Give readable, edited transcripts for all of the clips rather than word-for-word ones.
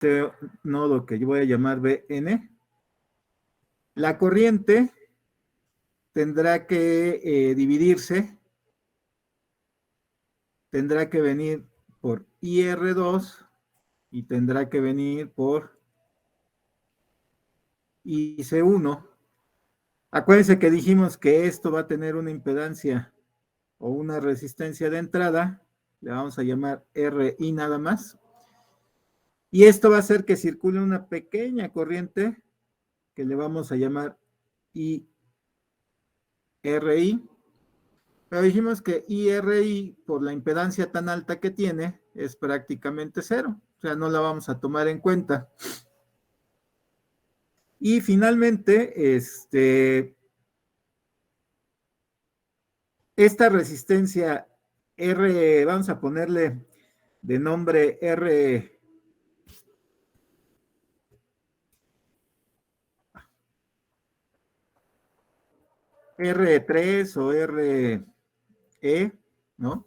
este nodo que yo voy a llamar Bn, la corriente tendrá que dividirse, tendrá que venir por IR2 y tendrá que venir por IC1. Acuérdense que dijimos que esto va a tener una impedancia o una resistencia de entrada, le vamos a llamar RI nada más, y esto va a hacer que circule una pequeña corriente que le vamos a llamar IRI, pero dijimos que IRI por la impedancia tan alta que tiene es prácticamente cero, o sea, no la vamos a tomar en cuenta. Y finalmente, esta resistencia R, vamos a ponerle de nombre R3 o RE, ¿no?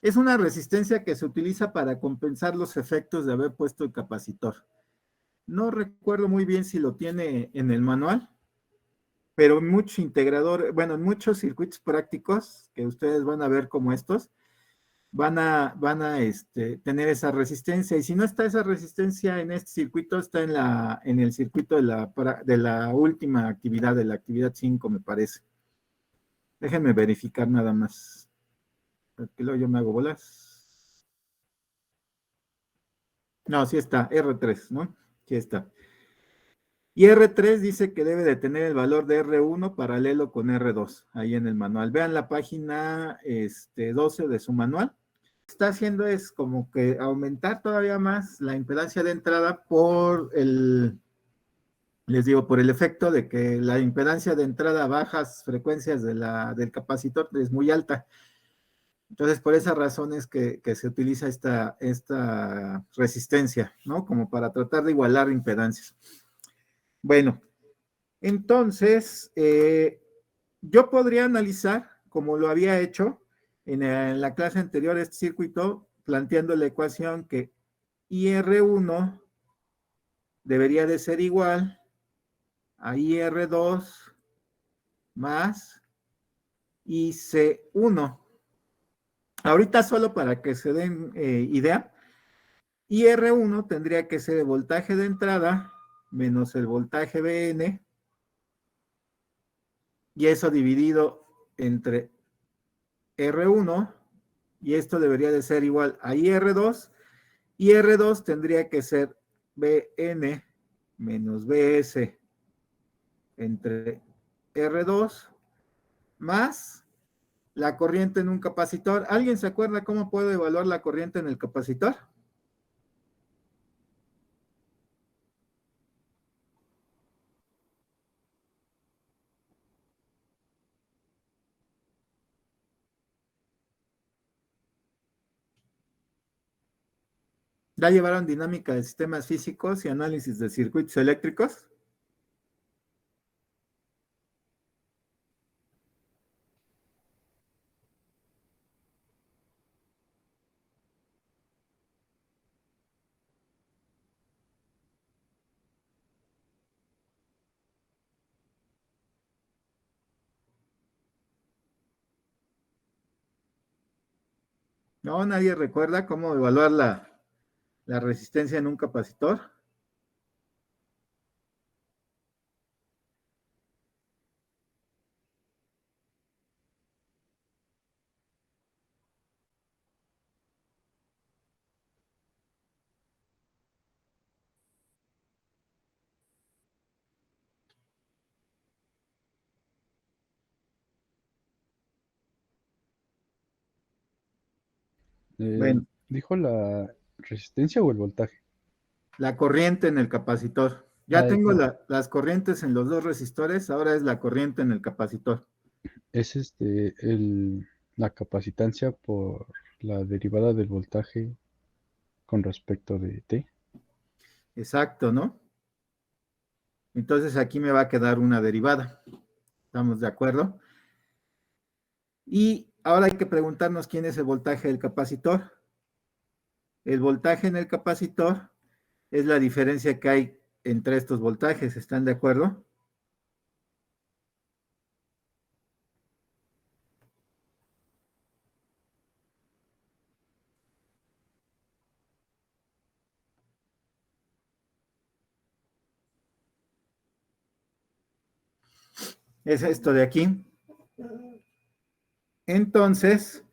Es una resistencia que se utiliza para compensar los efectos de haber puesto el capacitor. No recuerdo muy bien si lo tiene en el manual, pero muchos integradores, bueno, en muchos circuitos prácticos que ustedes van a ver como estos, van a tener esa resistencia. Y si no está esa resistencia en este circuito, está en el circuito de la última actividad, de la actividad 5, me parece. Déjenme verificar nada más. Porque luego yo me hago bolas. No, sí está, R3, ¿no? Sí está. Y R3 dice que debe de tener el valor de R1 paralelo con R2, ahí en el manual. Vean la página 12 de su manual. Está haciendo es como que aumentar todavía más la impedancia de entrada por les digo, por el efecto de que la impedancia de entrada a bajas frecuencias del capacitor es muy alta. Entonces, por esa razón es que se utiliza esta resistencia, ¿no? Como para tratar de igualar impedancias. Bueno, entonces, yo podría analizar, como lo había hecho en la clase anterior, este circuito, planteando la ecuación que IR1 debería de ser igual a IR2 más IC1. Ahorita solo para que se den idea, IR1 tendría que ser el voltaje de entrada menos el voltaje Bn, y eso dividido entre R1, y esto debería de ser igual a IR2, y R2 tendría que ser Bn menos Bs entre R2 más la corriente en un capacitor. ¿Alguien se acuerda cómo puedo evaluar la corriente en el capacitor? ¿Ya llevaron dinámica de sistemas físicos y análisis de circuitos eléctricos? No, nadie recuerda cómo evaluar la resistencia en un capacitor. Eh, Bueno, ¿Dijo la resistencia o el voltaje? la corriente en el capacitor. Ya Ah, tengo las corrientes en los dos resistores, ahora es la corriente en el capacitor. es la capacitancia por la derivada del voltaje con respecto de T. Exacto, ¿no? Entonces aquí me va a quedar una derivada. ¿Estamos de acuerdo? Y ahora hay que preguntarnos quién es el voltaje del capacitor. El voltaje en el capacitor es la diferencia que hay entre estos voltajes. ¿Están de acuerdo? Es esto de aquí. Entonces,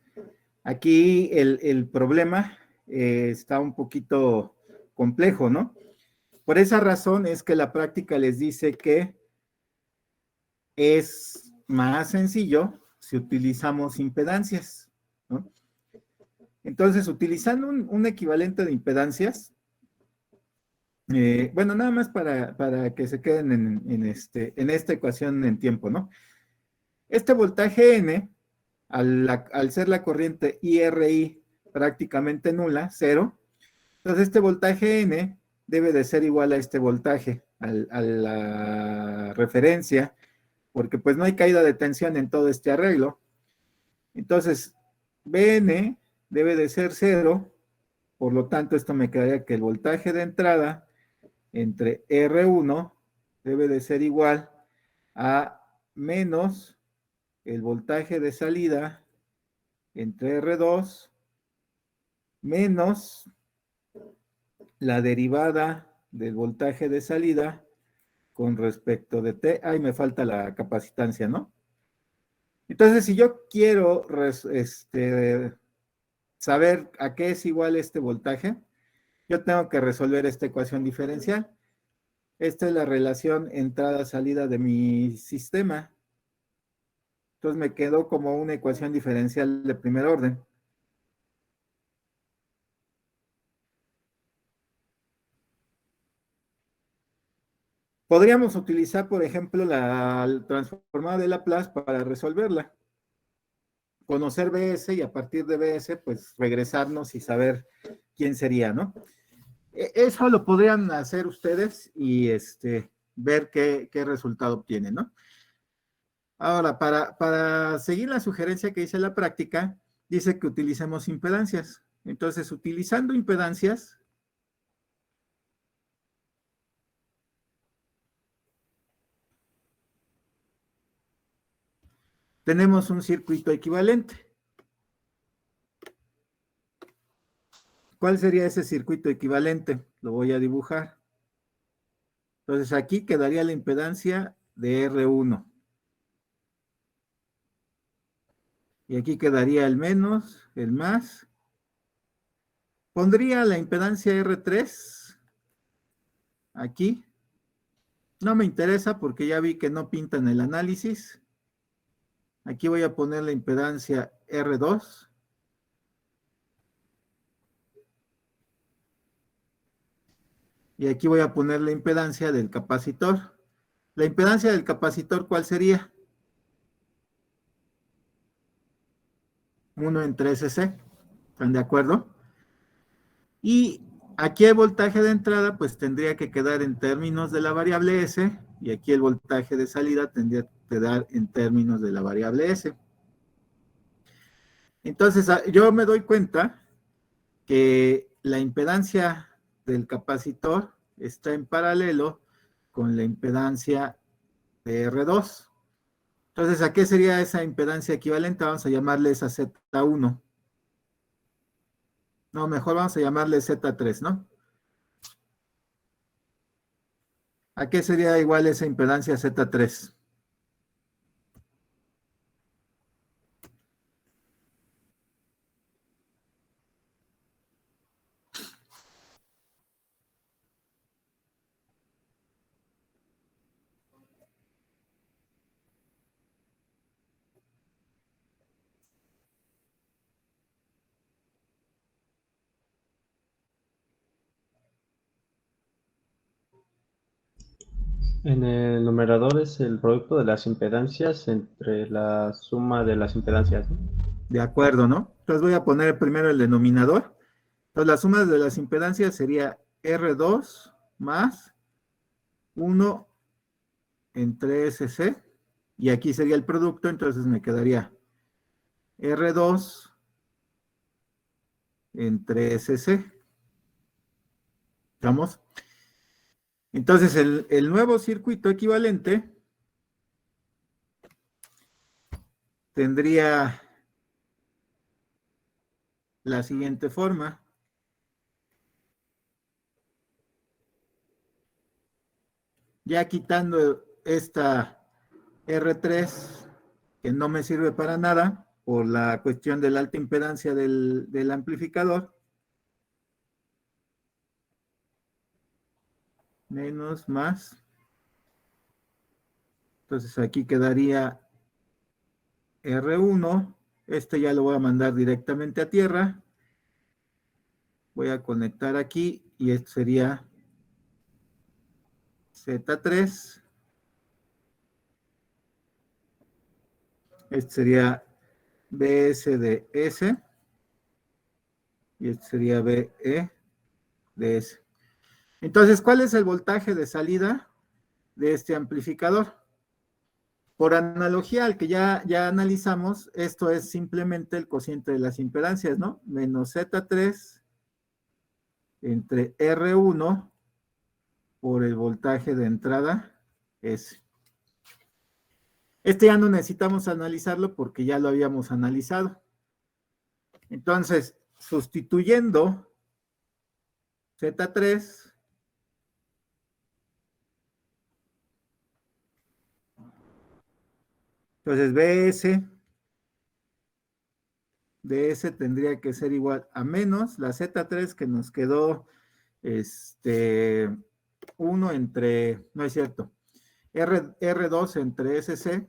aquí el problema está un poquito complejo, ¿no? Por esa razón es que la práctica les dice que es más sencillo si utilizamos impedancias, ¿no? Entonces, utilizando un equivalente de impedancias, bueno, nada más para que se queden en esta ecuación en tiempo, ¿no? Este voltaje N, al ser la corriente IRI prácticamente nula, cero, entonces este voltaje N debe de ser igual a este voltaje, a la referencia, porque pues no hay caída de tensión en todo este arreglo. Entonces, Bn debe de ser cero, por lo tanto esto me quedaría que el voltaje de entrada entre R1 debe de ser igual a menos el voltaje de salida entre R2 menos la derivada del voltaje de salida con respecto de T. Ahí me falta la capacitancia, ¿no? Entonces, si yo quiero saber a qué es igual este voltaje, yo tengo que resolver esta ecuación diferencial. Esta es la relación entrada-salida de mi sistema. Entonces me quedó como una ecuación diferencial de primer orden. Podríamos utilizar, por ejemplo, la transformada de Laplace para resolverla. Conocer BS y a partir de BS, pues regresarnos y saber quién sería, ¿no? Eso lo podrían hacer ustedes y ver qué resultado obtienen, ¿no? Ahora, para seguir la sugerencia que dice la práctica, dice que utilicemos impedancias. Entonces, utilizando impedancias, tenemos un circuito equivalente. ¿Cuál sería ese circuito equivalente? Lo voy a dibujar. Entonces, aquí quedaría la impedancia de R1. Y aquí quedaría el menos, el más. Pondría la impedancia R3 aquí. No me interesa porque ya vi que no pinta en el análisis. Aquí voy a poner la impedancia R2. Y aquí voy a poner la impedancia del capacitor. La impedancia del capacitor, ¿cuál sería? 1 entre SC. ¿Están de acuerdo? Y aquí el voltaje de entrada pues tendría que quedar en términos de la variable S y aquí el voltaje de salida tendría que quedar en términos de la variable S. Entonces yo me doy cuenta que la impedancia del capacitor está en paralelo con la impedancia de R2. Entonces, ¿a qué sería esa impedancia equivalente? Vamos a llamarle esa Z1. No, mejor vamos a llamarle Z3, ¿no? ¿A qué sería igual esa impedancia Z3? En el numerador es el producto de las impedancias entre la suma de las impedancias, ¿no? De acuerdo, ¿no? Entonces voy a poner primero el denominador. Entonces la suma de las impedancias sería R2 más 1 entre SC. Y aquí sería el producto, entonces me quedaría R2 entre SC. ¿Estamos? Entonces, el nuevo circuito equivalente tendría la siguiente forma. Ya quitando esta R3, que no me sirve para nada, por la cuestión de la alta impedancia del amplificador, menos, más. Entonces aquí quedaría R1, este ya lo voy a mandar directamente a tierra. Voy a conectar aquí y esto sería Z3. Este sería BS de S y este sería BE de S. Entonces, ¿cuál es el voltaje de salida de este amplificador? Por analogía al que ya analizamos, esto es simplemente el cociente de las impedancias, ¿no? Menos Z3 entre R1 por el voltaje de entrada S. Este ya no necesitamos analizarlo porque ya lo habíamos analizado. Entonces, sustituyendo Z3, entonces BS de S tendría que ser igual a menos la Z3 que nos quedó 1 entre, no es cierto, R2 entre SC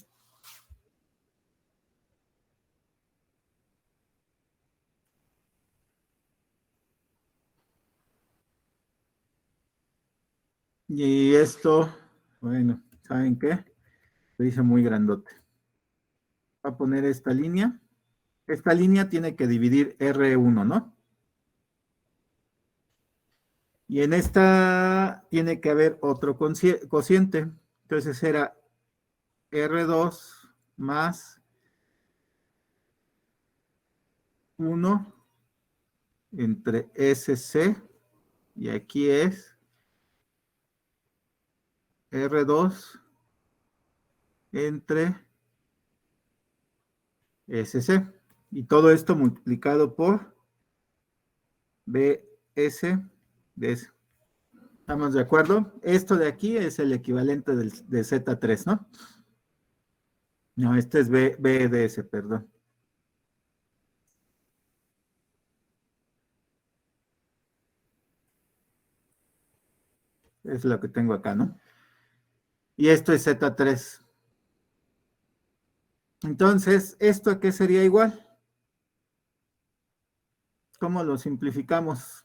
y esto, bueno, ¿saben qué? Lo hice muy grandote. Voy a poner esta línea. Esta línea tiene que dividir R1, ¿no? Y en esta tiene que haber otro cociente. Entonces era R2 más 1 entre SC. Y aquí es R2 entre SC. Y todo esto multiplicado por BS de S. ¿Estamos de acuerdo? Esto de aquí es el equivalente de Z3, ¿no? No, este es BDS, perdón. Es lo que tengo acá, ¿no? Y esto es Z3. Entonces, ¿esto a qué sería igual? ¿Cómo lo simplificamos?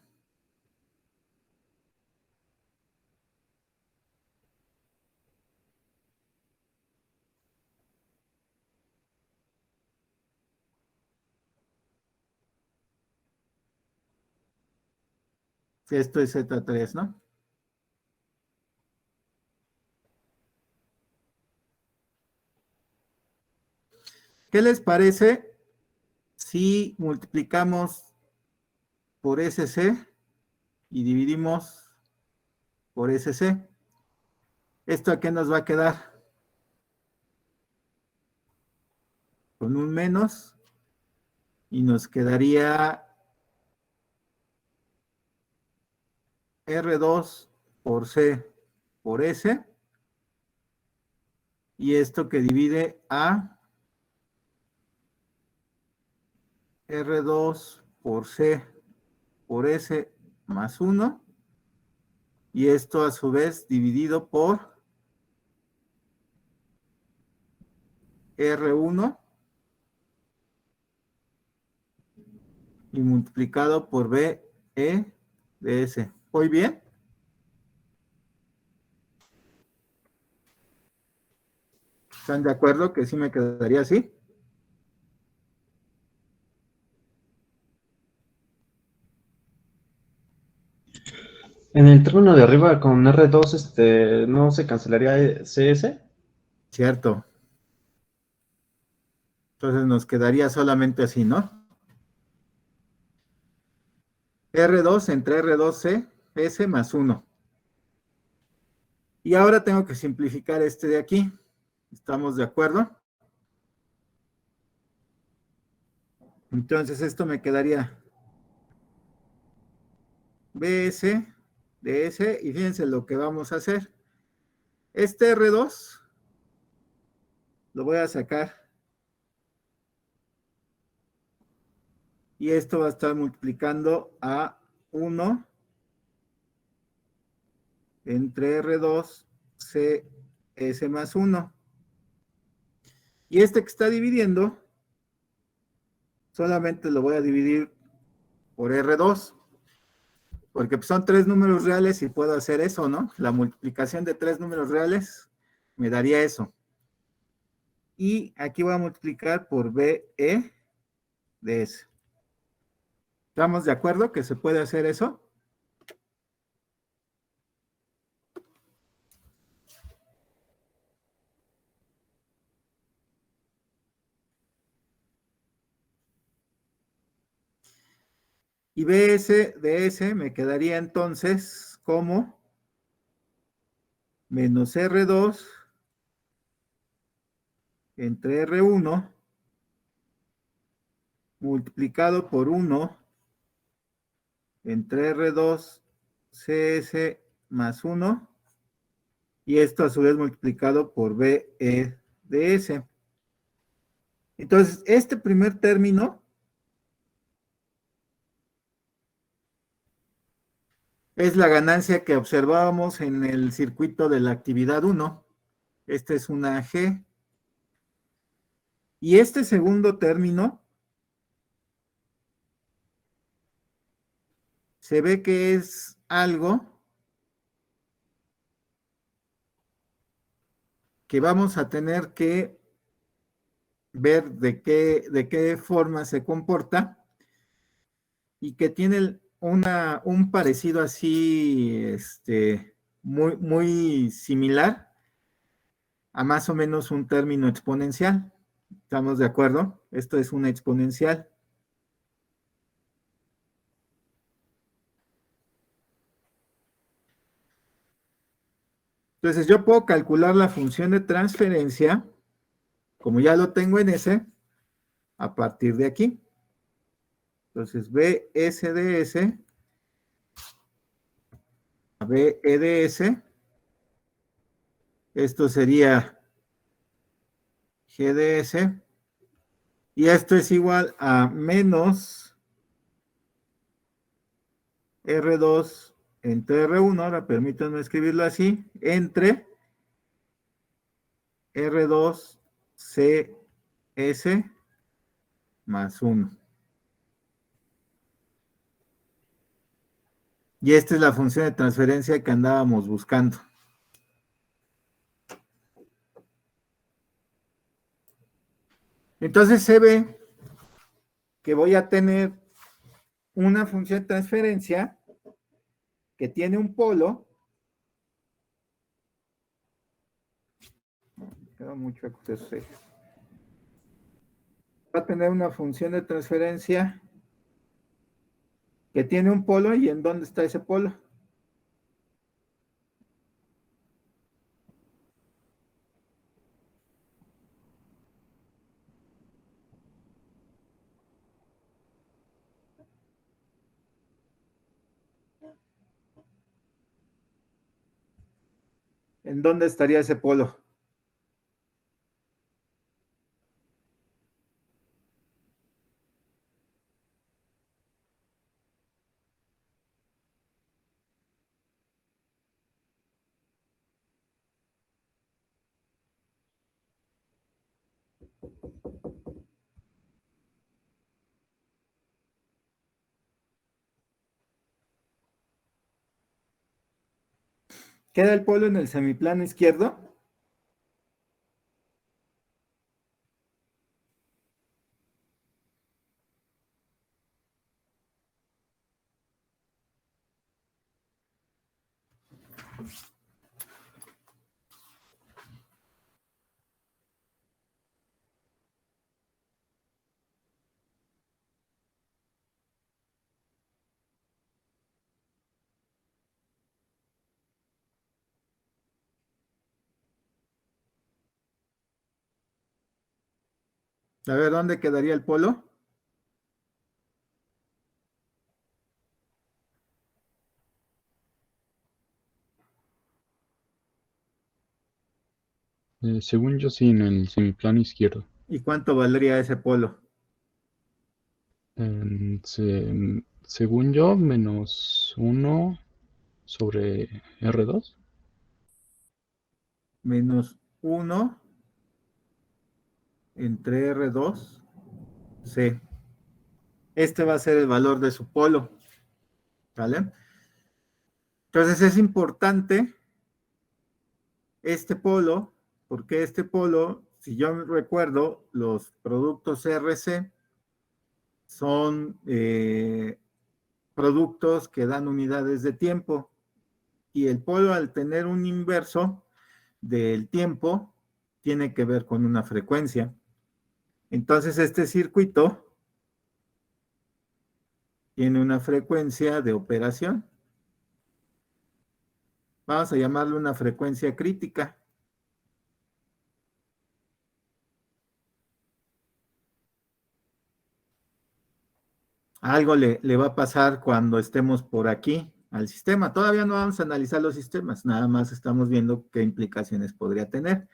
Esto es Z3, ¿no? ¿Qué les parece si multiplicamos por SC y dividimos por SC? ¿Esto a qué nos va a quedar? Con un menos y nos quedaría R2 por C por S y esto que divide a R2 por C por S más 1 y esto a su vez dividido por R1 y multiplicado por BE de S. ¿Voy bien? ¿Están de acuerdo que sí me quedaría así? En el término de arriba con R2, ¿no se cancelaría CS? Cierto. Entonces nos quedaría solamente así, ¿no? R2 entre R2C S más 1. Y ahora tengo que simplificar este de aquí. ¿Estamos de acuerdo? Entonces esto me quedaría BS de S. Y fíjense lo que vamos a hacer. Este R2 lo voy a sacar. Y esto va a estar multiplicando a 1 entre R2 CS más 1. Y este que está dividiendo, solamente lo voy a dividir por R2, porque pues, son 3 números reales y puedo hacer eso, ¿no? La multiplicación de 3 números reales me daría eso. Y aquí voy a multiplicar por BE de S. ¿Estamos de acuerdo que se puede hacer eso? Y BS de S me quedaría entonces como menos R2 entre R1 multiplicado por 1 entre R2 CS más 1 y esto a su vez multiplicado por BE de S. Entonces, este primer término es la ganancia que observábamos en el circuito de la actividad 1. Esta es una G. Y este segundo término se ve que es algo que vamos a tener que ver de qué forma se comporta y que tiene un parecido así, muy similar a más o menos un término exponencial. ¿Estamos de acuerdo? Esto es una exponencial. Entonces yo puedo calcular la función de transferencia, como ya lo tengo en S, a partir de aquí. Entonces BS de S a BE de S, esto sería G de S, y esto es igual a menos R2 entre R1, ahora permítanme escribirlo así, entre R2 CS más 1. Y esta es la función de transferencia que andábamos buscando. Entonces se ve que voy a tener una función de transferencia que tiene un polo. Queda mucho acceso. Va a tener una función de transferencia que tiene un polo. ¿Y en dónde está ese polo? ¿En dónde estaría ese polo? ¿Queda el polo en el semiplano izquierdo? A ver, ¿dónde quedaría el polo? Según yo, sí, en el semiplano izquierdo. ¿Y cuánto valdría ese polo? Según yo, -1 sobre R2. Menos 1 entre R2. Sí. Este va a ser el valor de su polo. ¿Vale? Entonces es importante este polo, porque este polo, si yo recuerdo, los productos RC son productos que dan unidades de tiempo y el polo, al tener un inverso del tiempo, tiene que ver con una frecuencia. Entonces este circuito tiene una frecuencia de operación. Vamos a llamarle una frecuencia crítica. Algo le va a pasar cuando estemos por aquí al sistema. Todavía no vamos a analizar los sistemas, nada más estamos viendo qué implicaciones podría tener.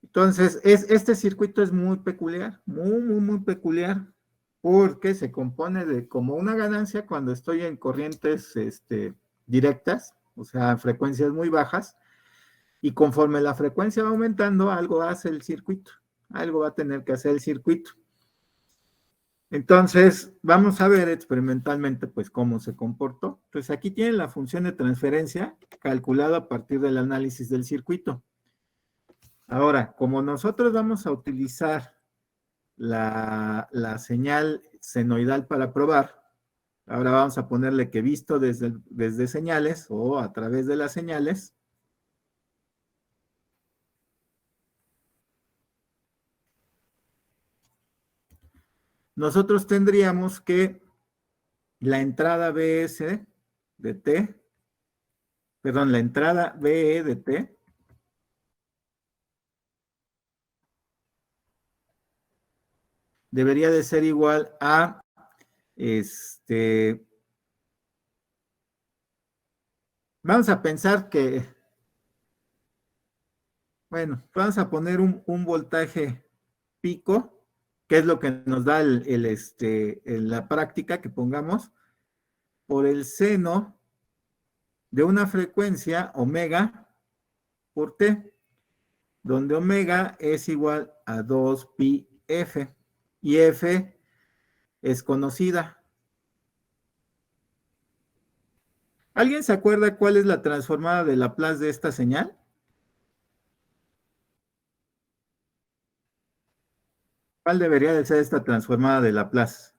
Entonces, este circuito es muy peculiar, muy peculiar, porque se compone de como una ganancia cuando estoy en corrientes directas, o sea, frecuencias muy bajas, y conforme la frecuencia va aumentando, algo hace el circuito, algo va a tener que hacer el circuito. Entonces, vamos a ver experimentalmente, pues, cómo se comportó. Entonces, aquí tienen la función de transferencia calculada a partir del análisis del circuito. Ahora, como nosotros vamos a utilizar la señal senoidal para probar, ahora vamos a ponerle que visto desde señales o a través de las señales, nosotros tendríamos que la entrada BS de T, perdón, la entrada BE de T, debería de ser igual a, vamos a pensar que, bueno, vamos a poner un voltaje pico, que es lo que nos da la práctica que pongamos, por el seno de una frecuencia omega por T, donde omega es igual a 2pi f, y f es conocida. ¿Alguien se acuerda cuál es la transformada de Laplace de esta señal? ¿Cuál debería de ser esta transformada de Laplace?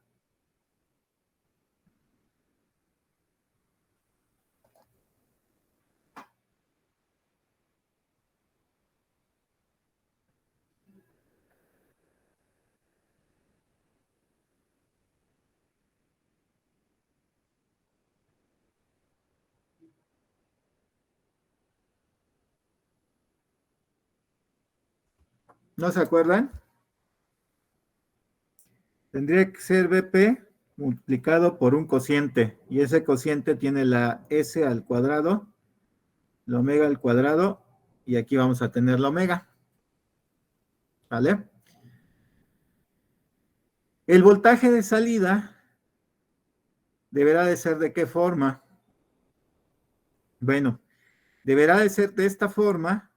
¿No se acuerdan? Tendría que ser BP multiplicado por un cociente, y ese cociente tiene la S al cuadrado, la omega al cuadrado, y aquí vamos a tener la omega. ¿Vale? El voltaje de salida deberá de ser ¿de qué forma? Bueno, deberá de ser de esta forma.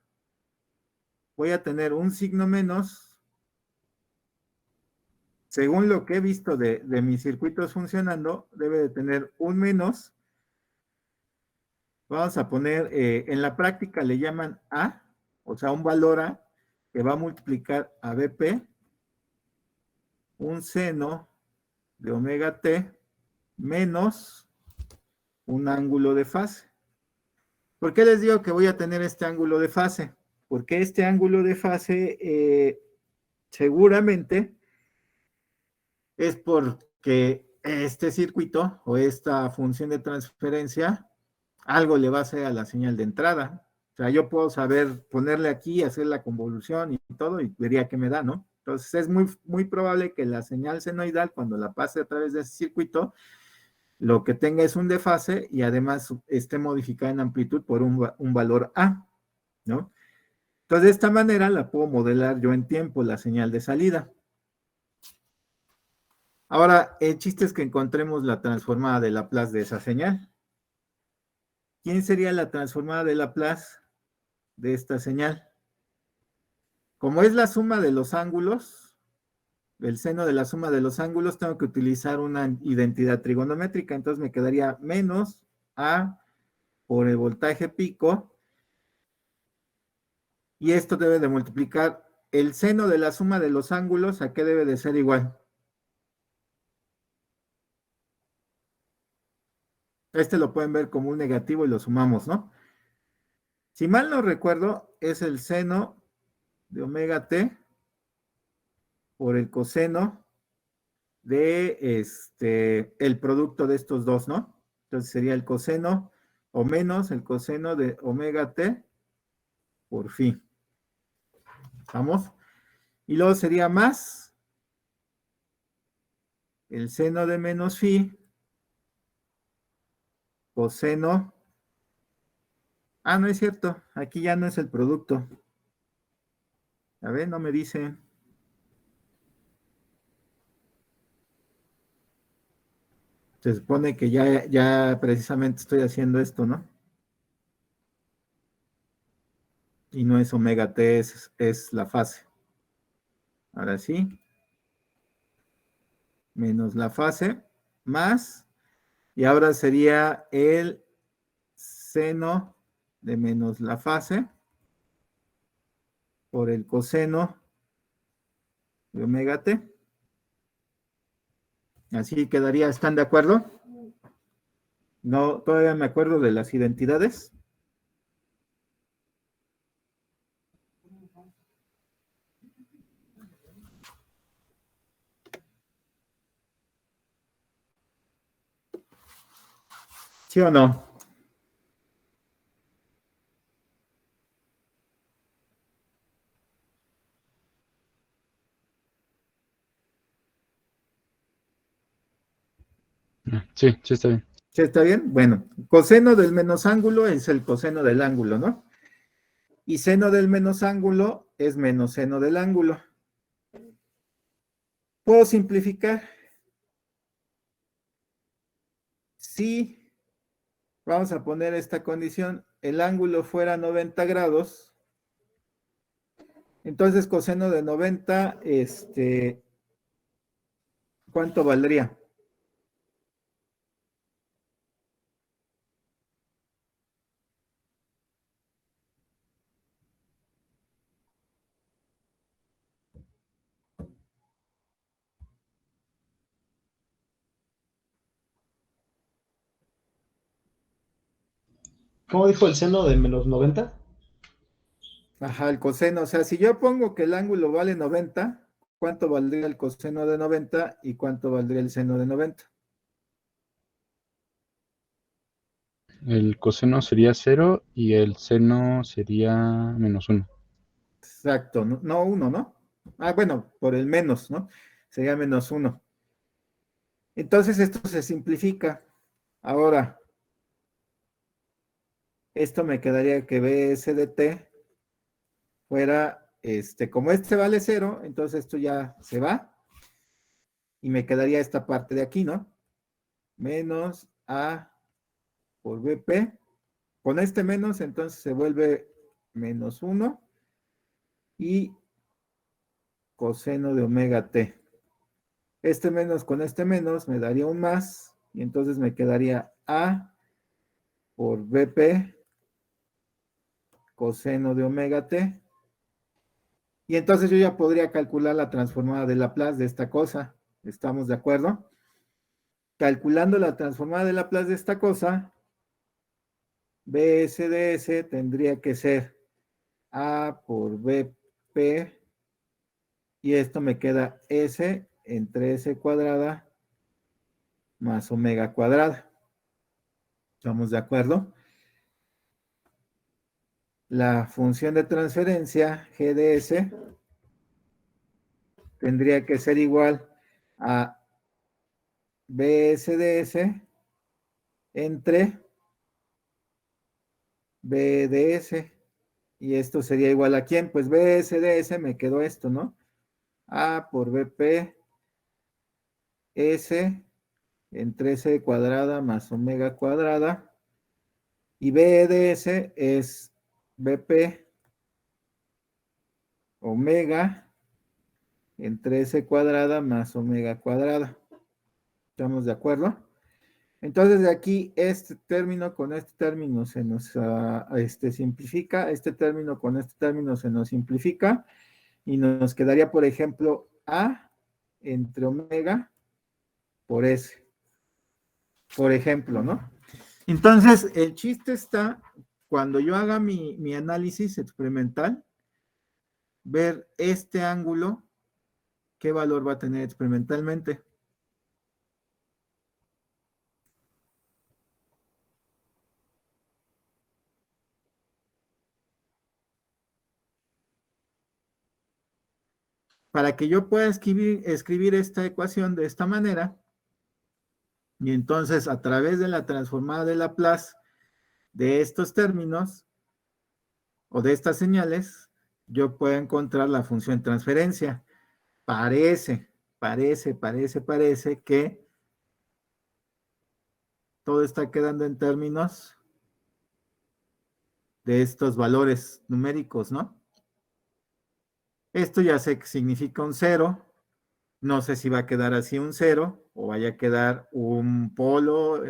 Voy a tener un signo menos. Según lo que he visto de mis circuitos funcionando, debe de tener un menos. Vamos a poner, en la práctica le llaman A, o sea, un valor A, que va a multiplicar a BP, un seno de omega T, menos un ángulo de fase. ¿Por qué les digo que voy a tener este ángulo de fase? Porque este ángulo de fase seguramente es porque este circuito o esta función de transferencia algo le va a hacer a la señal de entrada. sea, yo puedo saber ponerle aquí, hacer la convolución y todo, y vería qué me da, ¿no? Entonces es muy probable que la señal senoidal, cuando la pase a través de ese circuito, lo que tenga es un desfase y además esté modificada en amplitud por un valor A, ¿no? Entonces, de esta manera la puedo modelar yo en tiempo, la señal de salida. Ahora, el chiste es que encontremos la transformada de Laplace de esa señal. ¿Quién sería la transformada de Laplace de esta señal? Como es la suma de los ángulos, el seno de la suma de los ángulos, tengo que utilizar una identidad trigonométrica, entonces me quedaría menos A por el voltaje pico, y esto debe de multiplicar el seno de la suma de los ángulos, ¿a qué debe de ser igual? Este lo pueden ver como un negativo y lo sumamos, ¿no? Si mal no recuerdo, es el seno de omega t por el coseno de el producto de estos dos, ¿no? Entonces sería el coseno o menos el coseno de omega t por phi. ¿Vamos? Y luego sería más el seno de menos phi coseno. Ah, no es cierto. Aquí ya no es el producto. A ver, no me dice. Se supone que ya precisamente estoy haciendo esto, ¿no? Y no es omega t, es la fase. Ahora sí. Menos la fase, más. Y ahora sería el seno de menos la fase por el coseno de omega t. Así quedaría, ¿están de acuerdo? No, todavía me acuerdo de las identidades. ¿Sí o no? Sí, sí está bien. ¿Sí está bien? Bueno, coseno del menos ángulo es el coseno del ángulo, ¿no? Y seno del menos ángulo es menos seno del ángulo. ¿Puedo simplificar? Si vamos a poner esta condición, el ángulo fuera 90 grados, entonces coseno de 90, ¿cuánto valdría? ¿Cómo dijo el seno de menos 90? Ajá, el coseno, o sea, si yo pongo que el ángulo vale 90, ¿cuánto valdría el coseno de 90 y cuánto valdría el seno de 90? El coseno sería 0 y el seno sería -1. Exacto, no 1, ¿no? Ah, bueno, por el menos, ¿no? Sería menos 1. Entonces esto se simplifica. Ahora, esto me quedaría que BS de t fuera, como este vale 0, entonces esto ya se va y me quedaría esta parte de aquí, ¿no? Menos A por BP. Con este menos, entonces se vuelve menos 1 y coseno de omega t. Este menos con este menos me daría un más y entonces me quedaría A por BP coseno de omega t. Y entonces yo ya podría calcular la transformada de Laplace de esta cosa. ¿Estamos de acuerdo? Calculando la transformada de Laplace de esta cosa, BS de S tendría que ser A por BP y esto me queda S entre S cuadrada más omega cuadrada. ¿Estamos de acuerdo? la función de transferencia GDS tendría que ser igual a BSDS entre BDS. Y esto sería igual a ¿quién? Pues BSDS me quedó esto, ¿no? A por BP S entre S cuadrada más omega cuadrada. Y BDS es BP omega entre S cuadrada más omega cuadrada. ¿Estamos de acuerdo? Entonces de aquí este término con este término se nos simplifica, este término con este término se nos simplifica y nos quedaría, por ejemplo, A entre omega por S, por ejemplo, ¿no? Entonces, el chiste está, cuando yo haga mi análisis experimental, ver este ángulo, qué valor va a tener experimentalmente. Para que yo pueda escribir esta ecuación de esta manera, y entonces a través de la transformada de Laplace de estos términos o de estas señales, yo puedo encontrar la función de transferencia. Parece que todo está quedando en términos de estos valores numéricos, ¿no? Esto ya sé que significa un 0. No sé si va a quedar así un 0 o vaya a quedar un polo.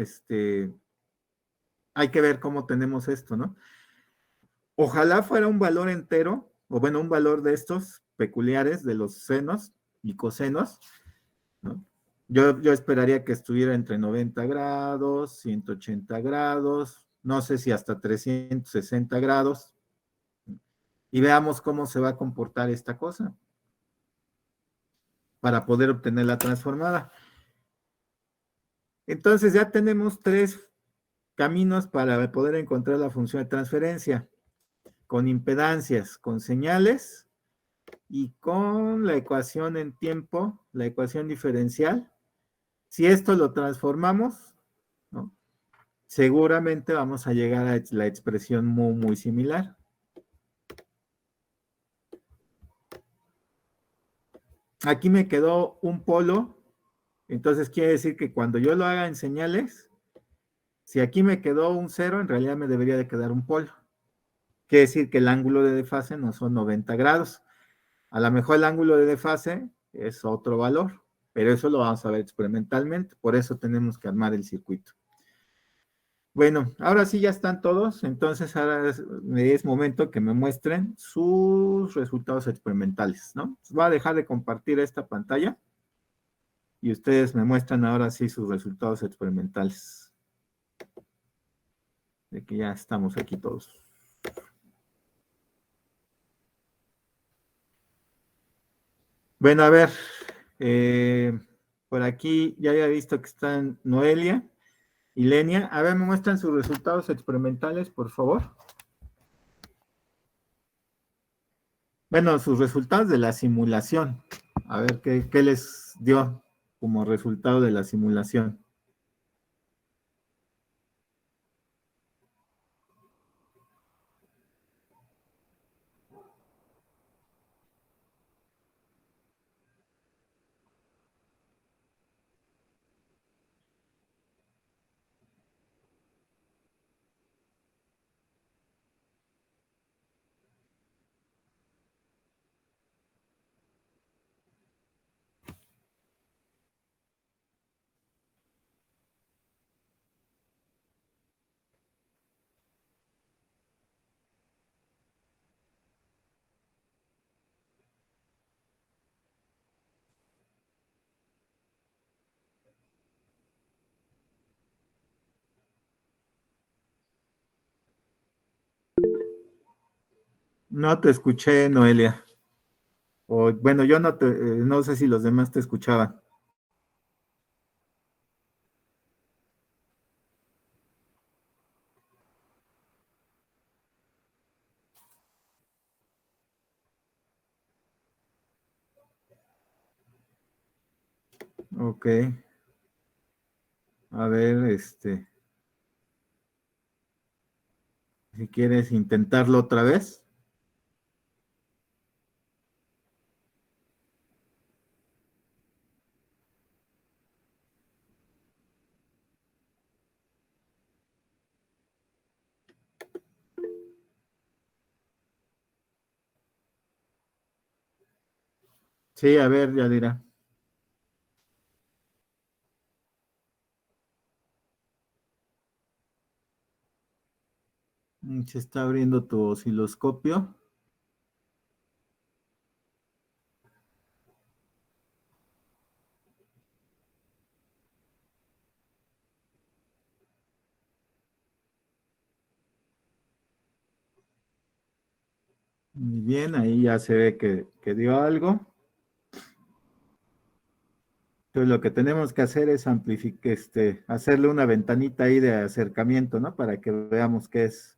Hay que ver cómo tenemos esto, ¿no? Ojalá fuera un valor entero, o bueno, un valor de estos peculiares de los senos y cosenos, ¿no? Yo esperaría que estuviera entre 90 grados, 180 grados, no sé si hasta 360 grados, y veamos cómo se va a comportar esta cosa para poder obtener la transformada. Entonces ya tenemos 3 caminos para poder encontrar la función de transferencia, con impedancias, con señales y con la ecuación en tiempo, la ecuación diferencial. Si esto lo transformamos, ¿no?, seguramente vamos a llegar a la expresión muy, muy similar. Aquí me quedó un polo, entonces quiere decir que cuando yo lo haga en señales, si aquí me quedó un 0, en realidad me debería de quedar un polo. Quiere decir que el ángulo de desfase no son 90 grados. A lo mejor el ángulo de desfase es otro valor, pero eso lo vamos a ver experimentalmente, por eso tenemos que armar el circuito. Bueno, ahora sí ya están todos, entonces ahora es momento que me muestren sus resultados experimentales, ¿no? Voy a dejar de compartir esta pantalla y ustedes me muestran ahora sí sus resultados experimentales. De que ya estamos aquí todos. Bueno, a ver, por aquí ya había visto que están Noelia y Lenia. A ver, me muestran sus resultados experimentales, por favor. Bueno, sus resultados de la simulación. A ver, ¿qué les dio como resultado de la simulación? No te escuché, Noelia. O, bueno, yo no sé si los demás te escuchaban. Ok. A ver, si quieres intentarlo otra vez. Sí, a ver, ya dirá. Se está abriendo tu osciloscopio. Muy bien, ahí ya se ve que dio algo. Entonces lo que tenemos que hacer es hacerle una ventanita ahí de acercamiento, ¿no? Para que veamos qué es.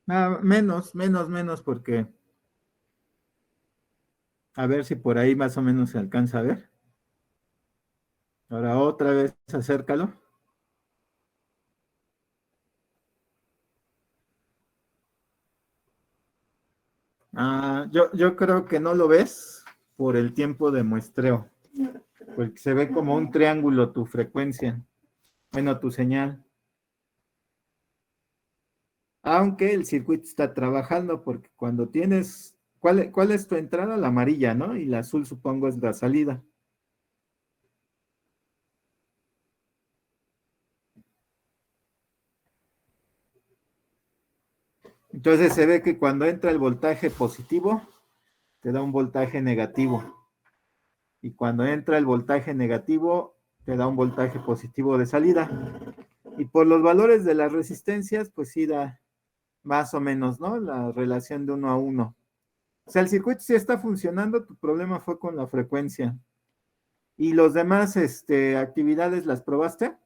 Ah, menos, porque a ver si por ahí más o menos se alcanza a ver. Ahora otra vez acércalo. Yo creo que no lo ves por el tiempo de muestreo, porque se ve como un triángulo tu frecuencia, bueno, tu señal. Aunque el circuito está trabajando, porque cuando tienes, ¿cuál es tu entrada? La amarilla, ¿no? Y la azul supongo es la salida. Entonces se ve que cuando entra el voltaje positivo, te da un voltaje negativo. Y cuando entra el voltaje negativo, te da un voltaje positivo de salida. Y por los valores de las resistencias, pues sí da más o menos, ¿no? La relación de 1 a 1. O sea, el circuito sí está funcionando, tu problema fue con la frecuencia. ¿Y los demás actividades las probaste?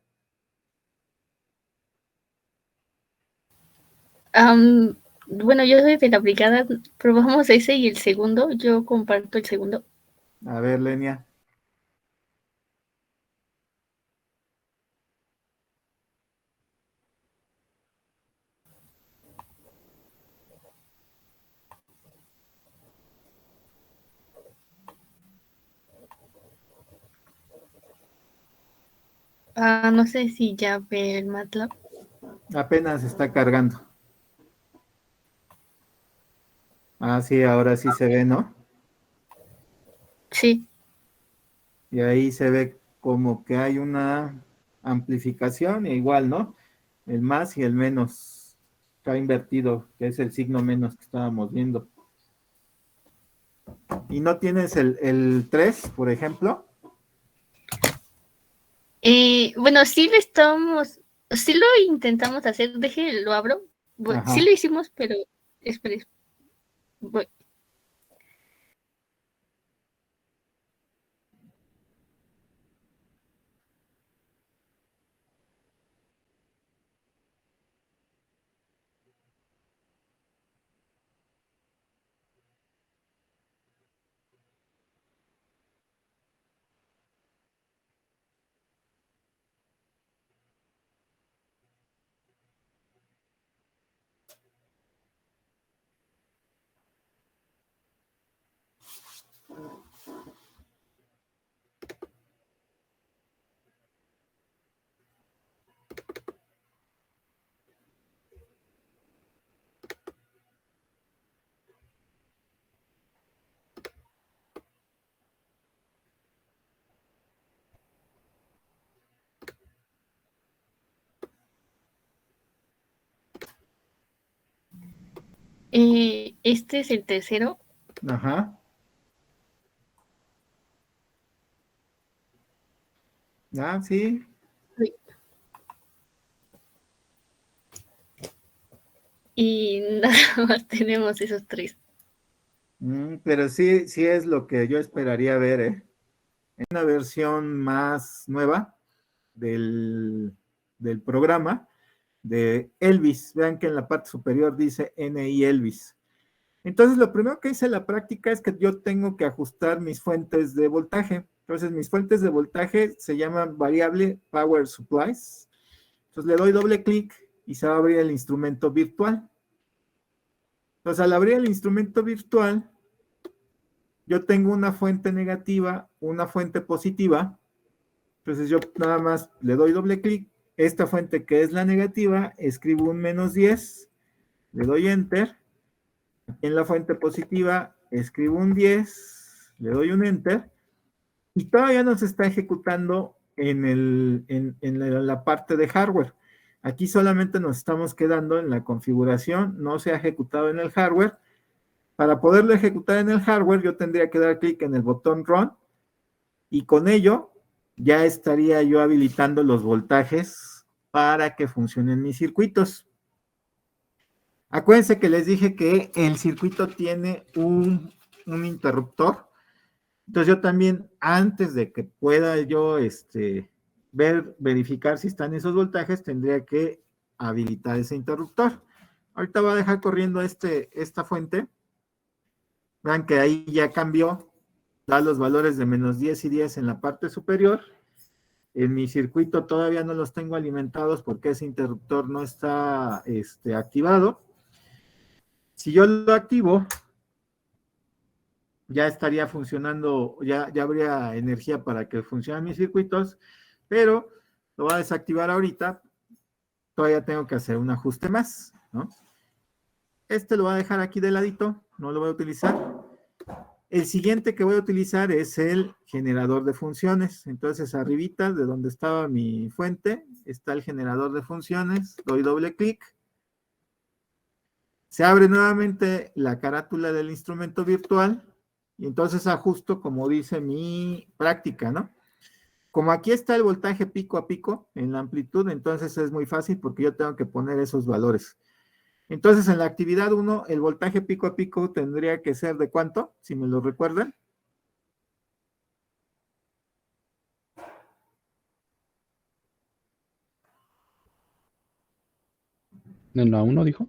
Bueno, yo soy de la brigada, probamos ese y el segundo, yo comparto el segundo. A ver, Lenia. No sé si ya ve el MATLAB. Apenas está cargando. Sí, ahora sí se ve, ¿no? Sí. Y ahí se ve como que hay una amplificación, e igual, ¿no? El más y el menos está invertido, que es el signo menos que estábamos viendo. ¿Y no tienes el 3, por ejemplo? Bueno, sí lo intentamos hacer, lo abro. Bueno, sí Ajá. lo hicimos, pero espere, voy. Este es el tercero. Ajá. Sí. y nada más tenemos esos 3. Pero sí es lo que yo esperaría ver, ¿eh? En una versión más nueva del programa de Elvis. Vean que en la parte superior dice NI Elvis. Entonces, lo primero que hice en la práctica es que yo tengo que ajustar mis fuentes de voltaje. Entonces, mis fuentes de voltaje se llaman variable Power Supplies. Entonces, le doy doble clic y se va a abrir el instrumento virtual. Entonces, al abrir el instrumento virtual, yo tengo una fuente negativa, una fuente positiva. Entonces, yo nada más le doy doble clic. Esta fuente que es la negativa, escribo un -10, le doy Enter. En la fuente positiva, escribo un 10, le doy un Enter, y todavía no se está ejecutando en la parte de hardware. Aquí solamente nos estamos quedando en la configuración, no se ha ejecutado en el hardware. Para poderlo ejecutar en el hardware, yo tendría que dar clic en el botón Run, y con ello ya estaría yo habilitando los voltajes para que funcionen mis circuitos. Acuérdense que les dije que el circuito tiene un interruptor. Entonces yo también, antes de que pueda yo verificar si están esos voltajes, tendría que habilitar ese interruptor. Ahorita voy a dejar corriendo esta fuente. Vean que ahí ya cambió, da los valores de -10 y 10 en la parte superior. En mi circuito todavía no los tengo alimentados porque ese interruptor no está activado. Si yo lo activo, ya estaría funcionando, ya habría energía para que funcionen mis circuitos, pero lo voy a desactivar ahorita. Todavía tengo que hacer un ajuste más, ¿no? Lo voy a dejar aquí de ladito, no lo voy a utilizar. El siguiente que voy a utilizar es el generador de funciones. Entonces, arribita de donde estaba mi fuente, está el generador de funciones. Doy doble clic. Se abre nuevamente la carátula del instrumento virtual y entonces ajusto como dice mi práctica, ¿no? Como aquí está el voltaje pico a pico en la amplitud, entonces es muy fácil porque yo tengo que poner esos valores. Entonces en la actividad 1, el voltaje pico a pico tendría que ser ¿de cuánto? Si me lo recuerdan. ¿En la 1 dijo?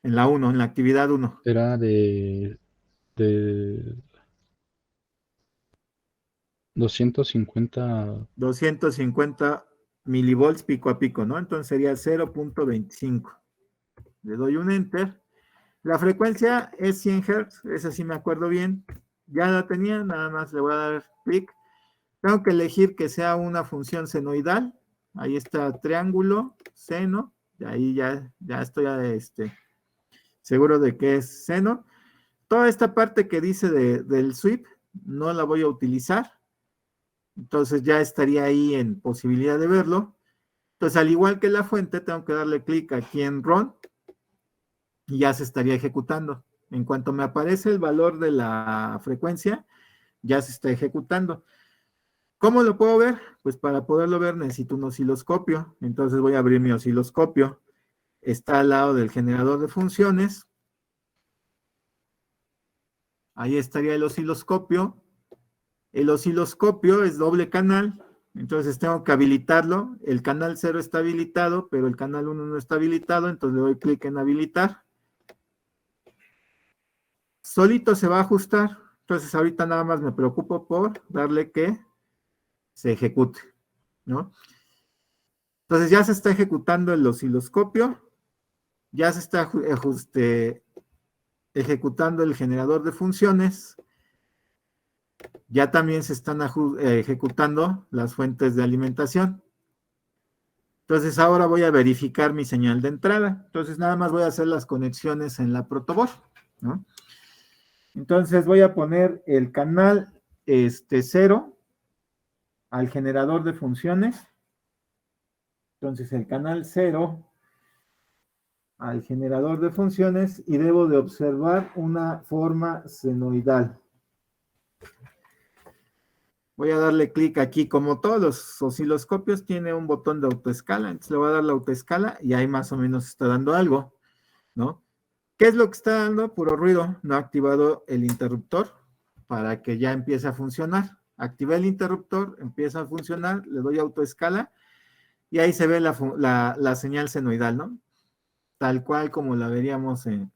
En la 1, en la actividad 1. Era de 250. 250 milivolts pico a pico, ¿no? Entonces sería 0.25. Le doy un Enter. La frecuencia es 100 Hz, esa sí me acuerdo bien. Ya la tenía, nada más le voy a dar clic. Tengo que elegir que sea una función senoidal. Ahí está triángulo, seno. Y ahí ya estoy seguro de que es seno. Toda esta parte que dice del sweep no la voy a utilizar. Entonces ya estaría ahí en posibilidad de verlo. Entonces, al igual que la fuente, tengo que darle clic aquí en Run y ya se estaría ejecutando. En cuanto me aparece el valor de la frecuencia, ya se está ejecutando. ¿Cómo lo puedo ver? Pues para poderlo ver necesito un osciloscopio. Entonces voy a abrir mi osciloscopio. Está al lado del generador de funciones. Ahí estaría el osciloscopio. El osciloscopio es doble canal, entonces tengo que habilitarlo. El canal 0 está habilitado, pero el canal 1 no está habilitado, entonces le doy clic en habilitar. Solito se va a ajustar, entonces ahorita nada más me preocupo por darle que se ejecute, ¿no? Entonces ya se está ejecutando el osciloscopio, ya se está ejecutando el generador de funciones. Ya también se están ejecutando las fuentes de alimentación. Entonces ahora voy a verificar mi señal de entrada. Entonces nada más voy a hacer las conexiones en la protoboard, ¿no? Entonces voy a poner el canal 0 al generador de funciones. Entonces el canal 0 al generador de funciones y debo de observar una forma senoidal. Voy a darle clic aquí, como todos los osciloscopios, tiene un botón de autoescala, entonces le voy a dar la autoescala y ahí más o menos está dando algo. ¿no? ¿Qué es lo que está dando? Puro ruido. No ha activado el interruptor para que ya empiece a funcionar. Activé el interruptor, empieza a funcionar, le doy autoescala y ahí se ve la señal senoidal, ¿no? Tal cual como la veríamos en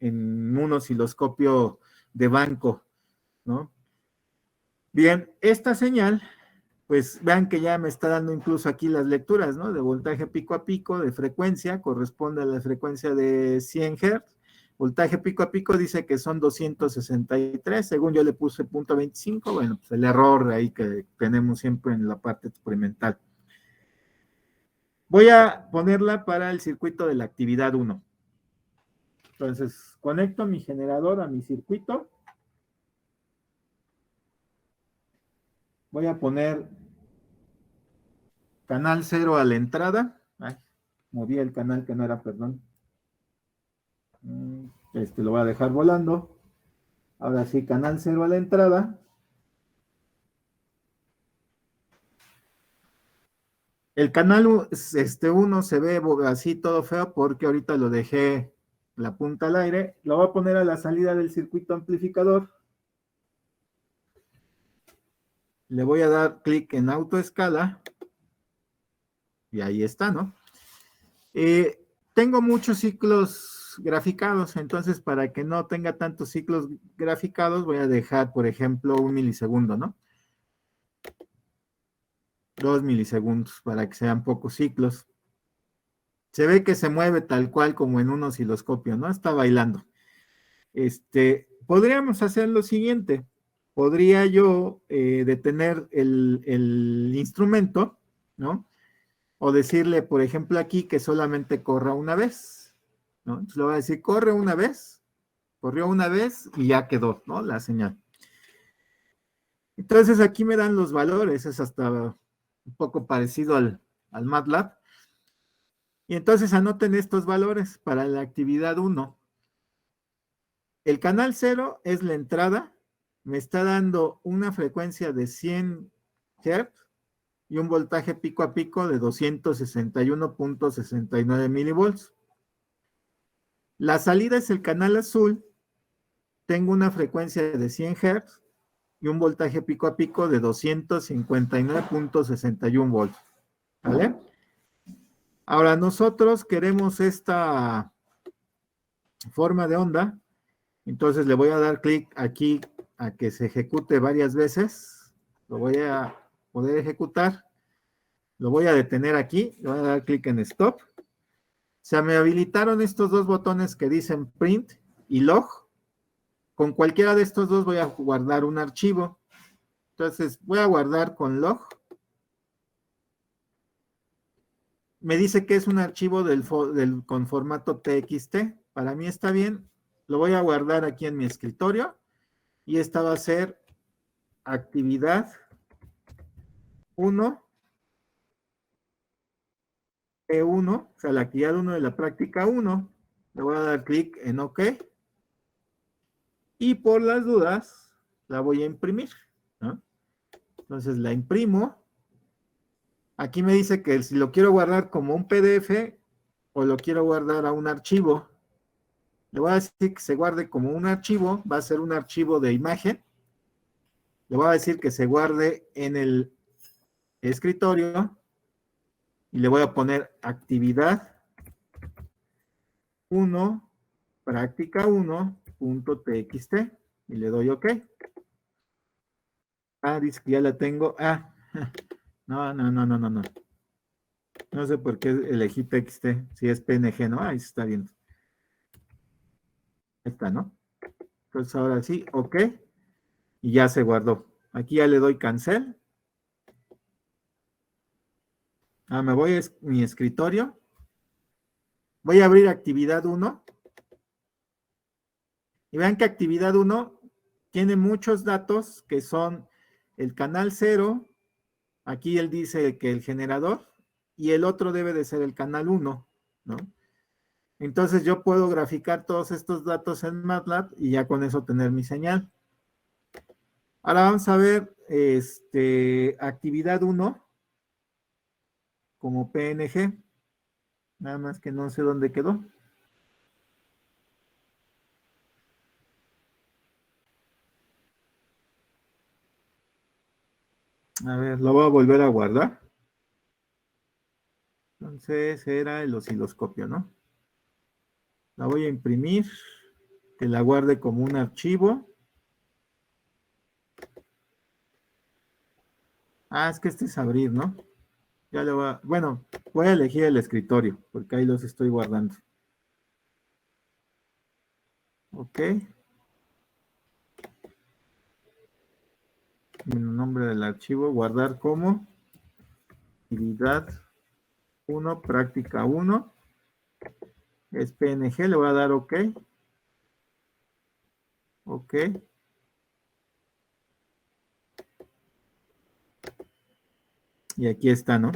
un osciloscopio de banco, ¿no? Bien, esta señal, pues vean que ya me está dando incluso aquí las lecturas, ¿no? De voltaje pico a pico, de frecuencia, corresponde a la frecuencia de 100 Hz. Voltaje pico a pico dice que son 263, según yo le puse .25, bueno, pues el error ahí que tenemos siempre en la parte experimental. Voy a ponerla para el circuito de la actividad 1. Entonces, conecto mi generador a mi circuito. Voy a poner canal 0 a la entrada. Ay, moví el canal que no era, perdón. Lo voy a dejar volando. Ahora sí, canal 0 a la entrada. El canal 1 se ve así todo feo porque ahorita lo dejé la punta al aire. Lo voy a poner a la salida del circuito amplificador. Le voy a dar clic en autoescala. Y ahí está, ¿no? Tengo muchos ciclos graficados, entonces para que no tenga tantos ciclos graficados voy a dejar, por ejemplo, 1 milisegundo, ¿no? 2 milisegundos para que sean pocos ciclos. Se ve que se mueve tal cual como en un osciloscopio, ¿no? Está bailando. Podríamos hacer lo siguiente. Podría yo detener el instrumento, ¿no? O decirle, por ejemplo, aquí que solamente corra una vez, ¿no? Entonces le voy a decir, corre una vez, corrió una vez y ya quedó, ¿no? La señal. Entonces aquí me dan los valores, es hasta un poco parecido al MATLAB. Y entonces anoten estos valores para la actividad 1. El canal 0 es la entrada, me está dando una frecuencia de 100 Hz y un voltaje pico a pico de 261.69 milivolts. La salida es el canal azul, tengo una frecuencia de 100 Hz y un voltaje pico a pico de 259.61 volts. ¿Vale? Ahora nosotros queremos esta forma de onda, entonces le voy a dar clic aquí a que se ejecute varias veces, lo voy a poder ejecutar, lo voy a detener aquí, le voy a dar clic en stop, se me habilitaron estos dos botones que dicen print y log, con cualquiera de estos dos voy a guardar un archivo, entonces voy a guardar con log, me dice que es un archivo con formato TXT, para mí está bien, lo voy a guardar aquí en mi escritorio y esta va a ser actividad 1, E1, o sea, la actividad 1 de la práctica 1, le voy a dar clic en OK y por las dudas la voy a imprimir, ¿no? Entonces la imprimo. Aquí me dice que si lo quiero guardar como un PDF o lo quiero guardar a un archivo. Le voy a decir que se guarde como un archivo, va a ser un archivo de imagen. Le voy a decir que se guarde en el escritorio y le voy a poner actividad 1, práctica 1.txt y le doy OK. Ah, dice que ya la tengo. Ah, no. No sé por qué elegí TXT, si es PNG, ¿no? Ahí se está viendo. Ahí está, ¿no? Entonces ahora sí, OK. Y ya se guardó. Aquí ya le doy cancel. Me voy a mi escritorio. Voy a abrir actividad 1. Y vean que actividad 1 tiene muchos datos que son el canal 0. Aquí él dice que el generador. Y el otro debe de ser el canal 1, ¿no? Entonces yo puedo graficar todos estos datos en MATLAB y ya con eso tener mi señal. Ahora vamos a ver actividad 1 como PNG. Nada más que no sé dónde quedó. A ver, lo voy a volver a guardar. Entonces era el osciloscopio, ¿no? La voy a imprimir, que la guarde como un archivo. Ah, es que este es abrir, ¿no? Ya le voy a... Bueno, voy a elegir el escritorio, porque ahí los estoy guardando. Ok. El nombre del archivo, guardar como actividad 1, práctica 1. Es PNG, le voy a dar OK. OK. Y aquí está, ¿no?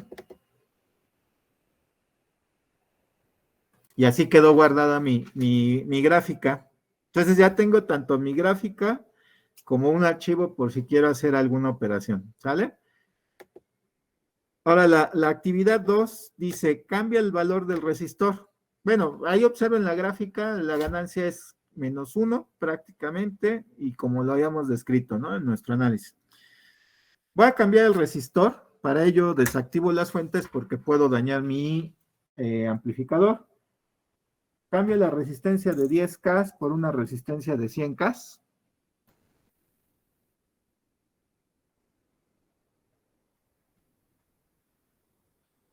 Y así quedó guardada mi gráfica. Entonces ya tengo tanto mi gráfica como un archivo por si quiero hacer alguna operación, ¿sale? Ahora la actividad 2 dice, cambia el valor del resistor. Bueno, ahí observen la gráfica, la ganancia es -1 prácticamente, y como lo habíamos descrito, ¿no? En nuestro análisis. Voy a cambiar el resistor, para ello desactivo las fuentes porque puedo dañar mi amplificador. Cambio la resistencia de 10K por una resistencia de 100K.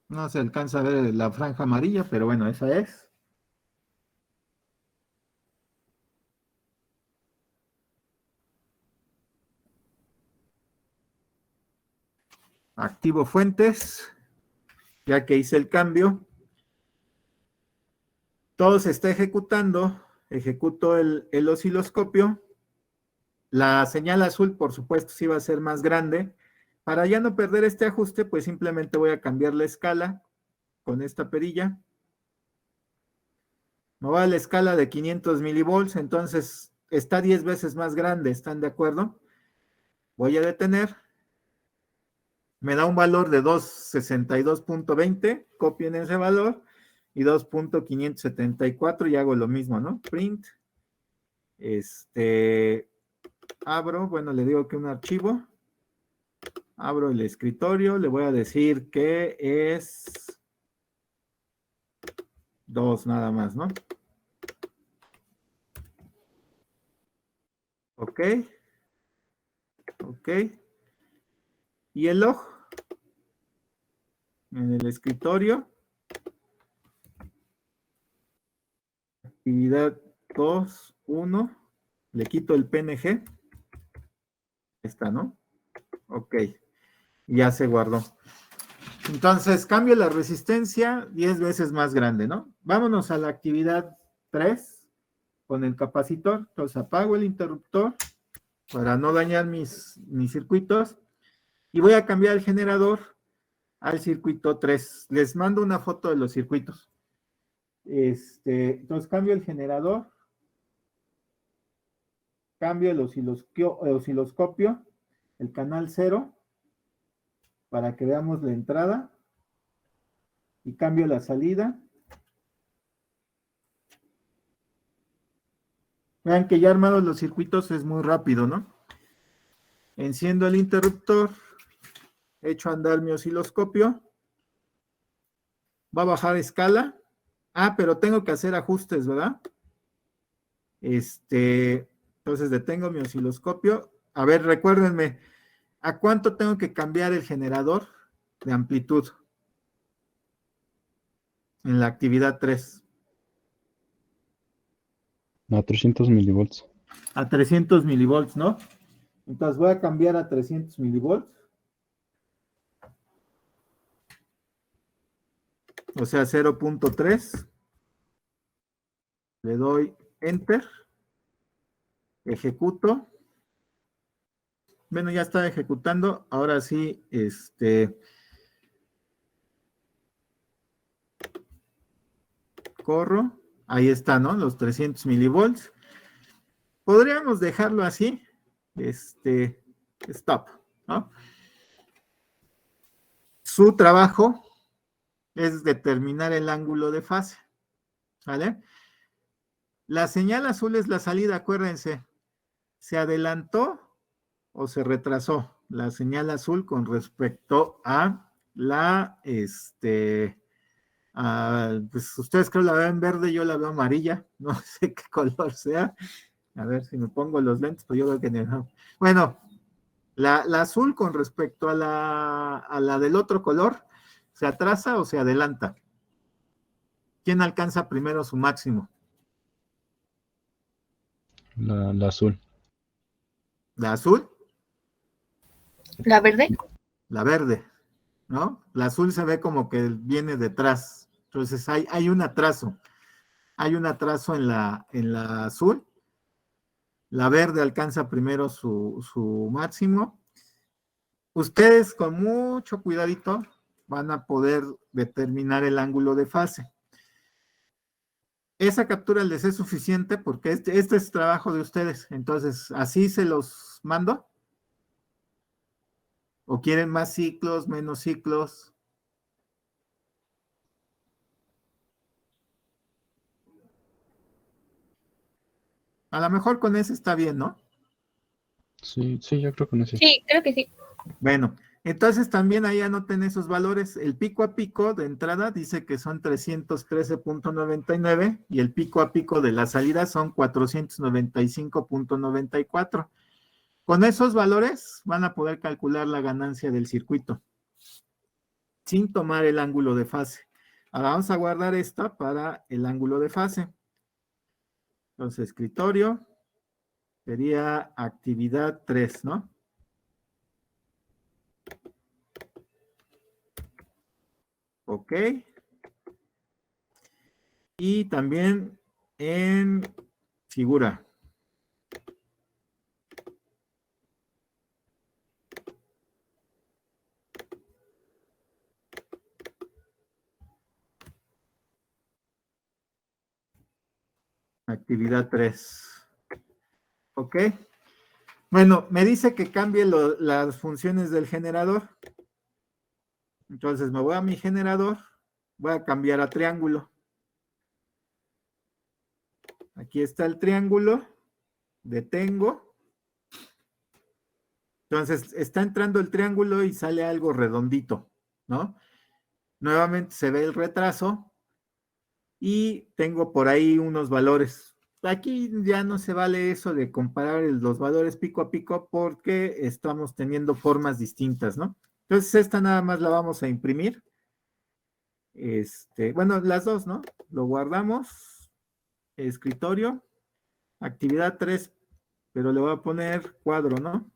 No se alcanza a ver la franja amarilla, pero bueno, esa es. Activo fuentes, ya que hice el cambio. Todo se está ejecutando. Ejecuto el osciloscopio. La señal azul, por supuesto, sí va a ser más grande. Para ya no perder este ajuste, pues simplemente voy a cambiar la escala con esta perilla. Me voy a la escala de 500 milivolts, entonces está 10 veces más grande, ¿están de acuerdo? Voy a detener. Me da un valor de 262.20, copien ese valor, y 2.574, y hago lo mismo, ¿no? Print. Abro, bueno, le digo que un archivo. Abro el escritorio, le voy a decir que es 2 nada más, ¿no? Ok. Ok. Y el log en el escritorio. Actividad 2, 1. Le quito el PNG. Está, ¿no? Ok. Ya se guardó. Entonces, cambio la resistencia 10 veces más grande, ¿no? Vámonos a la actividad 3 con el capacitor. Entonces, apago el interruptor para no dañar mis circuitos. Y voy a cambiar el generador al circuito 3. Les mando una foto de los circuitos. Entonces, cambio el generador. Cambio el osciloscopio, el canal 0, para que veamos la entrada. Y cambio la salida. Vean que ya armados los circuitos es muy rápido, ¿no? Enciendo el interruptor, echo a andar mi osciloscopio, va a bajar escala. Ah, pero tengo que hacer ajustes, ¿verdad? Entonces detengo mi osciloscopio. A ver, recuérdenme, ¿a cuánto tengo que cambiar el generador de amplitud en la actividad 3? A 300 milivolts. A 300 milivolts, ¿no? Entonces voy a cambiar a 300 milivolts. O sea, 0.3. Le doy Enter. Ejecuto. Bueno, ya está ejecutando. Ahora sí, corro. Ahí está, ¿no? Los 300 milivolts. Podríamos dejarlo así. Stop, ¿no? Su trabajo es determinar el ángulo de fase. ¿Vale? La señal azul es la salida, acuérdense. ¿Se adelantó o se retrasó? la señal azul con respecto a la, pues ustedes creo la ven verde, yo la veo amarilla, no sé qué color sea. A ver si me pongo los lentes, pues yo veo que no. Bueno, la azul con respecto a la del otro color, ¿se atrasa o se adelanta? ¿Quién alcanza primero su máximo? La azul. ¿La azul? ¿La verde? La verde, ¿no? La azul se ve como que viene detrás. Entonces hay un atraso. Hay un atraso en la azul. La verde alcanza primero su máximo. Ustedes con mucho cuidadito van a poder determinar el ángulo de fase. Esa captura les es suficiente porque este es trabajo de ustedes. Entonces, así se los mando. ¿O quieren más ciclos, menos ciclos? A lo mejor con ese está bien, ¿no? Sí, sí, yo creo que no sé. Sí, creo que sí. Bueno, entonces también ahí anoten esos valores. El pico a pico de entrada dice que son 313.99 y el pico a pico de la salida son 495.94. Con esos valores van a poder calcular la ganancia del circuito sin tomar el ángulo de fase. Ahora vamos a guardar esta para el ángulo de fase. Entonces, escritorio sería actividad 3, ¿no? Ok. Y también en figura. Actividad 3. Ok. Bueno, me dice que cambie las funciones del generador. Entonces me voy a mi generador. Voy a cambiar a triángulo. Aquí está el triángulo. Detengo. Entonces está entrando el triángulo y sale algo redondito, ¿no? Nuevamente se ve el retraso y tengo por ahí unos valores. Aquí ya no se vale eso de comparar los valores pico a pico porque estamos teniendo formas distintas, ¿no? Entonces esta nada más la vamos a imprimir. Bueno, las dos, ¿no? Lo guardamos. Escritorio. Actividad 3, pero le voy a poner cuadro, ¿no?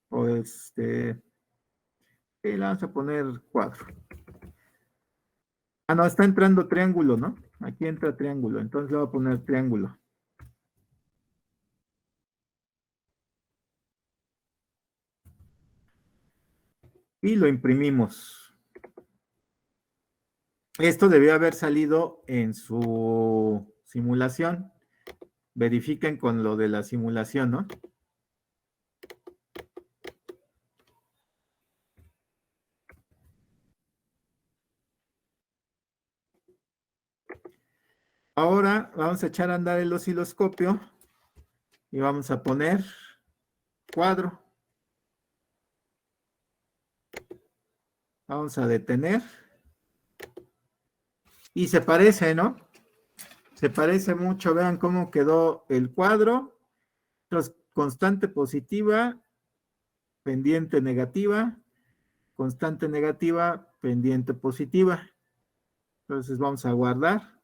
O y le vamos a poner cuadro. Ah, no, está entrando triángulo, ¿no? Aquí entra triángulo, entonces le voy a poner triángulo. Y lo imprimimos. Esto debió haber salido en su simulación. Verifiquen con lo de la simulación, ¿no? Ahora vamos a echar a andar el osciloscopio y vamos a poner cuadro. Vamos a detener. Y se parece, ¿no? Se parece mucho. Vean cómo quedó el cuadro. Entonces, constante positiva, pendiente negativa, constante negativa, pendiente positiva. Entonces vamos a guardar.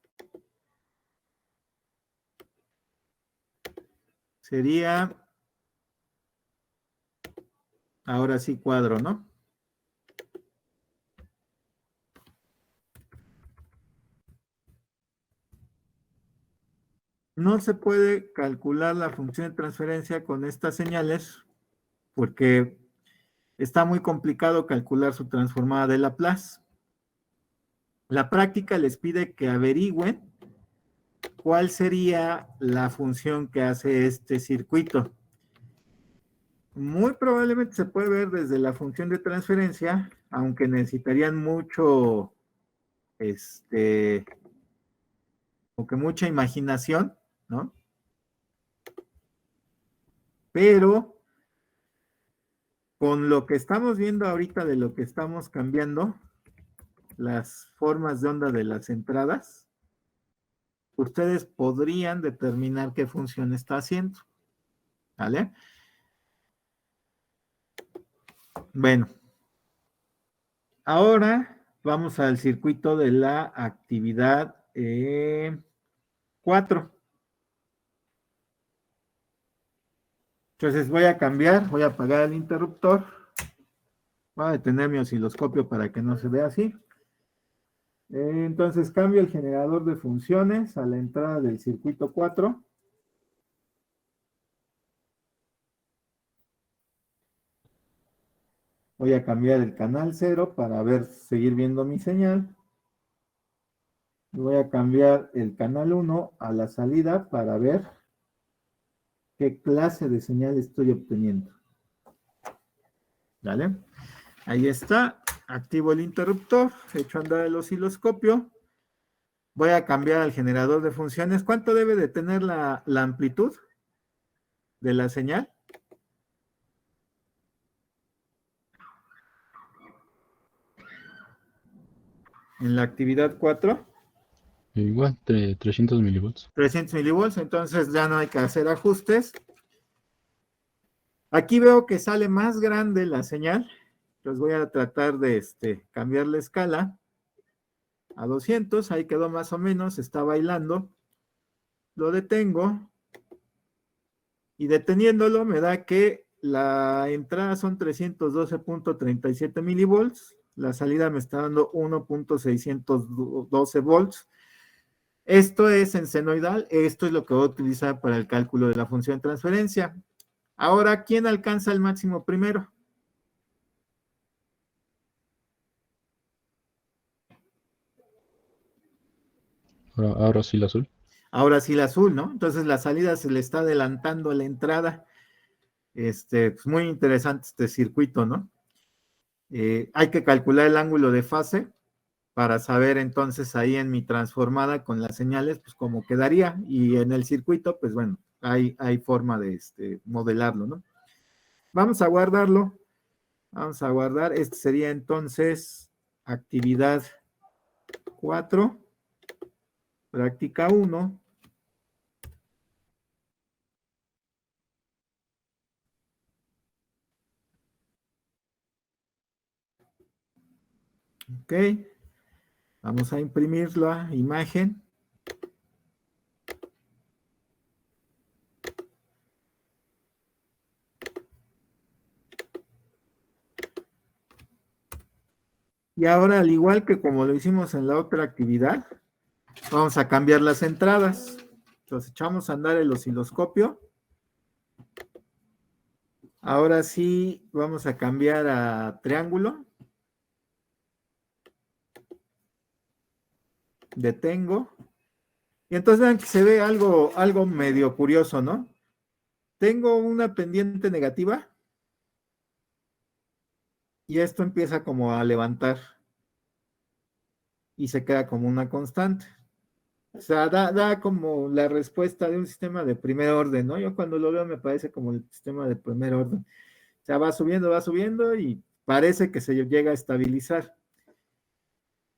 Sería, ahora sí cuadro, ¿no? No se puede calcular la función de transferencia con estas señales porque está muy complicado calcular su transformada de Laplace. La práctica les pide que averigüen cuál sería la función que hace este circuito. Muy probablemente se puede ver desde la función de transferencia, aunque necesitarían mucho, como que mucha imaginación, ¿no? Pero con lo que estamos viendo ahorita de lo que estamos cambiando, las formas de onda de las entradas, ustedes podrían determinar qué función está haciendo. ¿Vale? Bueno, ahora vamos al circuito de la actividad 4. Entonces voy a cambiar, voy a apagar el interruptor. Voy a detener mi osciloscopio para que no se vea así. Entonces cambio el generador de funciones a la entrada del circuito 4. Voy a cambiar el canal 0 para seguir viendo mi señal. Voy a cambiar el canal 1 a la salida para ver qué clase de señal estoy obteniendo. ¿Vale? Ahí está. Activo el interruptor. Echo a andar el osciloscopio. Voy a cambiar al generador de funciones. ¿Cuánto debe de tener la amplitud de la señal? En la actividad 4. Igual, 300 milivolts. 300 milivolts. Entonces ya no hay que hacer ajustes. Aquí veo que sale más grande la señal. Entonces voy a tratar de cambiar la escala a 200. Ahí quedó más o menos. Está bailando. Lo detengo. Y deteniéndolo me da que la entrada son 312.37 milivolts. La salida me está dando 1.612 volts. Esto es en senoidal. Esto es lo que voy a utilizar para el cálculo de la función de transferencia. Ahora, ¿quién alcanza el máximo primero? Ahora sí el azul. Ahora sí el azul, ¿no? Entonces la salida se le está adelantando a la entrada. Pues muy interesante este circuito, ¿no? Hay que calcular el ángulo de fase para saber entonces ahí en mi transformada con las señales, pues cómo quedaría. Y en el circuito, pues bueno, hay forma de modelarlo, ¿no? Vamos a guardarlo. Vamos a guardar. Este sería entonces actividad 4, práctica 1. Ok. Vamos a imprimir la imagen. Y ahora, al igual que como lo hicimos en la otra actividad, vamos a cambiar las entradas. Entonces echamos a andar el osciloscopio. Ahora sí vamos a cambiar a triángulo. Detengo. Y entonces vean que se ve algo medio curioso, ¿no? Tengo una pendiente negativa. Y esto empieza como a levantar. Y se queda como una constante. O sea, da como la respuesta de un sistema de primer orden, ¿no? Yo cuando lo veo me parece como el sistema de primer orden. O sea, va subiendo y parece que se llega a estabilizar.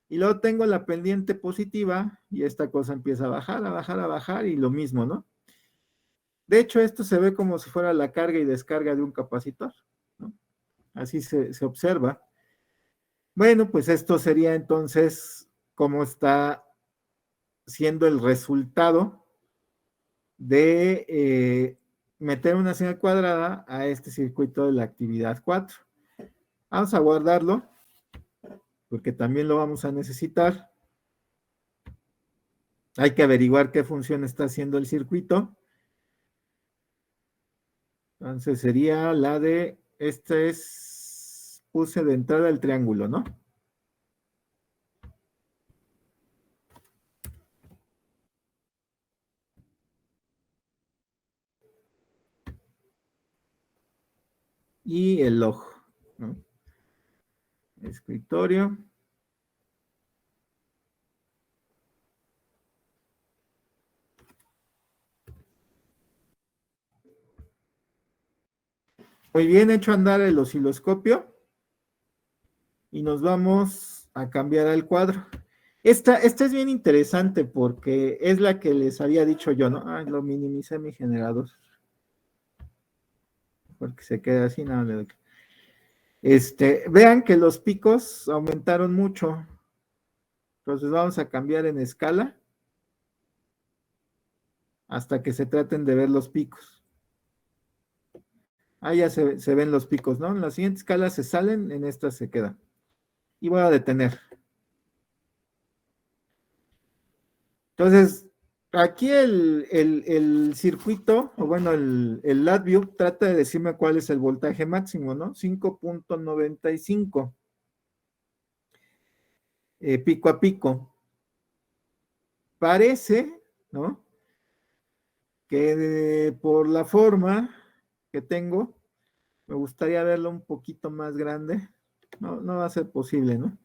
Y luego tengo la pendiente positiva y esta cosa empieza a bajar, a bajar, a bajar y lo mismo, ¿no? De hecho, esto se ve como si fuera la carga y descarga de un capacitor, ¿no? Así se observa. Bueno, pues esto sería entonces cómo está siendo el resultado de meter una señal cuadrada a este circuito de la actividad 4. Vamos a guardarlo, porque también lo vamos a necesitar. Hay que averiguar qué función está haciendo el circuito. Entonces sería la de, puse de entrada el triángulo, ¿no? Y el log, ¿no? Escritorio. Muy bien, hecho andar el osciloscopio. Y nos vamos a cambiar al cuadro. Esta es bien interesante porque es la que les había dicho yo, ¿no? Ay, lo minimicé mi generador. Porque se queda así, no le doy. Vean que los picos aumentaron mucho. Entonces vamos a cambiar en escala hasta que se traten de ver los picos. Ahí ya se ven los picos, ¿no? En la siguiente escala se salen, en esta se quedan. Y voy a detener. Entonces, aquí el circuito, o bueno, el LabVIEW trata de decirme cuál es el voltaje máximo, ¿no? 5.95 pico a pico. Parece, ¿no? Que por la forma que tengo, me gustaría verlo un poquito más grande. No va a ser posible, ¿no?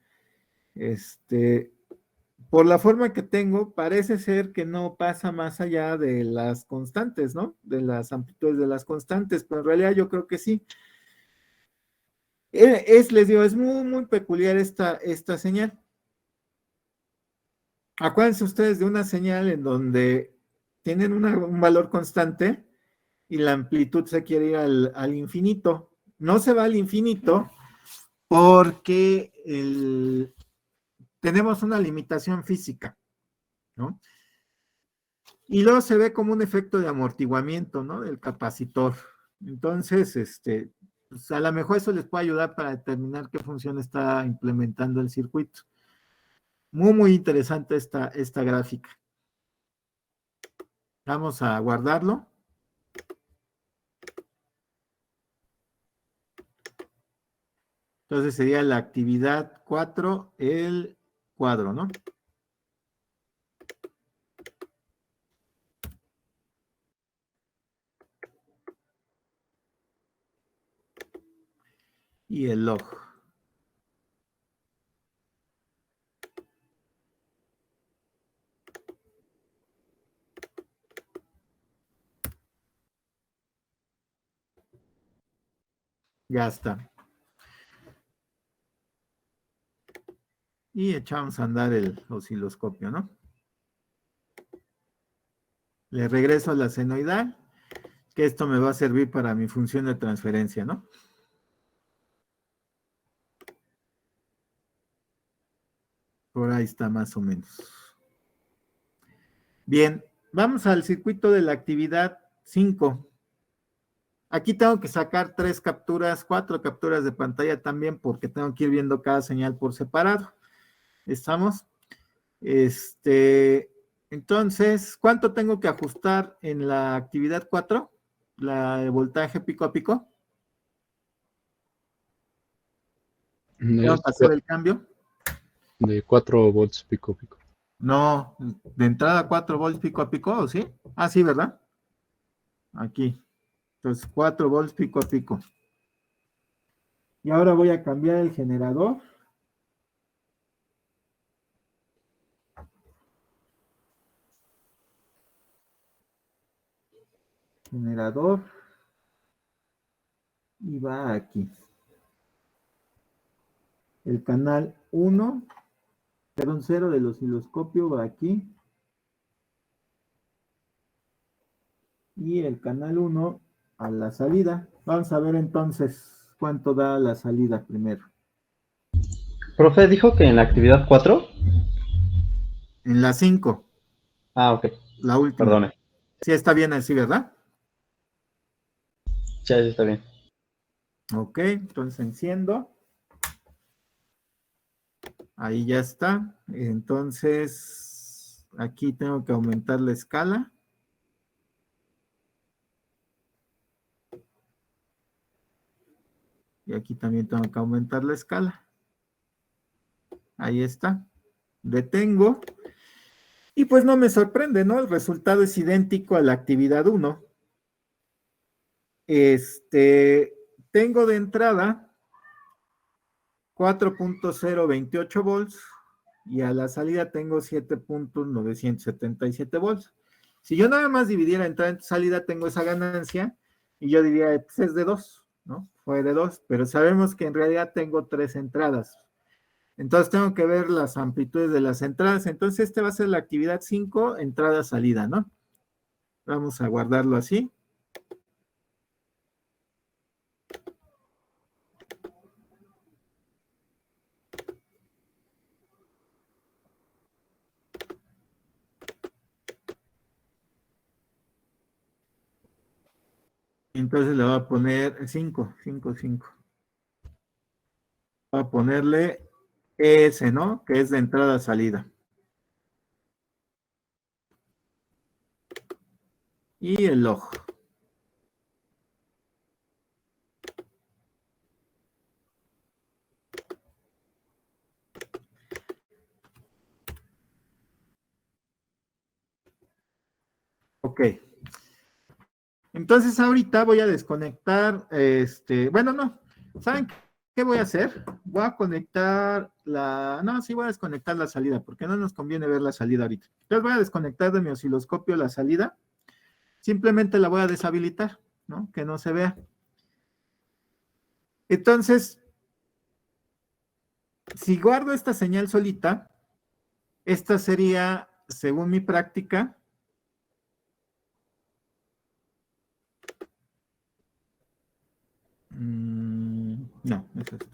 Por la forma que tengo, parece ser que no pasa más allá de las constantes, ¿no? De las amplitudes de las constantes, pero en realidad yo creo que sí. Les digo, es muy, muy peculiar esta señal. Acuérdense ustedes de una señal en donde tienen un valor constante y la amplitud se quiere ir al infinito. No se va al infinito porque tenemos una limitación física, ¿no? Y luego se ve como un efecto de amortiguamiento, ¿no? Del capacitor. Entonces, pues a lo mejor eso les puede ayudar para determinar qué función está implementando el circuito. Muy, muy interesante esta gráfica. Vamos a guardarlo. Entonces sería la actividad 4, el cuadro, ¿no? Y el log. Ya está. Y echamos a andar el osciloscopio, ¿no? Le regreso a la senoidal, que esto me va a servir para mi función de transferencia, ¿no? Por ahí está más o menos. Bien, vamos al circuito de la actividad 5. Aquí tengo que sacar 3 capturas, 4 capturas de pantalla también, porque tengo que ir viendo cada señal por separado. ¿Estamos? Entonces, ¿cuánto tengo que ajustar en la actividad 4? La voltaje pico a pico. ¿Tengo que hacer el cambio? De 4 volts pico a pico. No, de entrada 4 volts pico a pico, ¿o sí? Ah, sí, ¿verdad? Aquí. Entonces, 4 volts pico a pico. Y ahora voy a cambiar el generador. Generador. Y va aquí. El canal 1, perdón, 0 del osciloscopio va aquí. Y el canal 1 a la salida. Vamos a ver entonces cuánto da la salida primero. Profe, dijo que en la actividad 4. En la 5. Ah, ok. La última. Perdone. Sí, está bien así, ¿verdad? Ya está bien. Ok, entonces enciendo. Ahí ya está. Entonces, aquí tengo que aumentar la escala. Y aquí también tengo que aumentar la escala. Ahí está. Detengo. Y pues no me sorprende, ¿no? El resultado es idéntico a la actividad 1. Tengo de entrada 4.028 volts y a la salida tengo 7.977 volts. Si yo nada más dividiera entrada y salida, tengo esa ganancia y yo diría, pues es de 2, ¿no? Fue de 2, pero sabemos que en realidad tengo 3 entradas. Entonces tengo que ver las amplitudes de las entradas. Entonces este va a ser la actividad 5, entrada-salida, ¿no? Vamos a guardarlo así. Entonces le voy a poner 5, 5, 5. Voy a ponerle ese, ¿no? Que es de entrada-salida. Y el log. Ok. Entonces ahorita voy a desconectar, bueno, no. ¿Saben qué voy a hacer? Voy a conectar no, sí voy a desconectar la salida, porque no nos conviene ver la salida ahorita. Entonces voy a desconectar de mi osciloscopio la salida. Simplemente la voy a deshabilitar, ¿no? Que no se vea. Entonces, si guardo esta señal solita, esta sería, según mi práctica, no, es esto.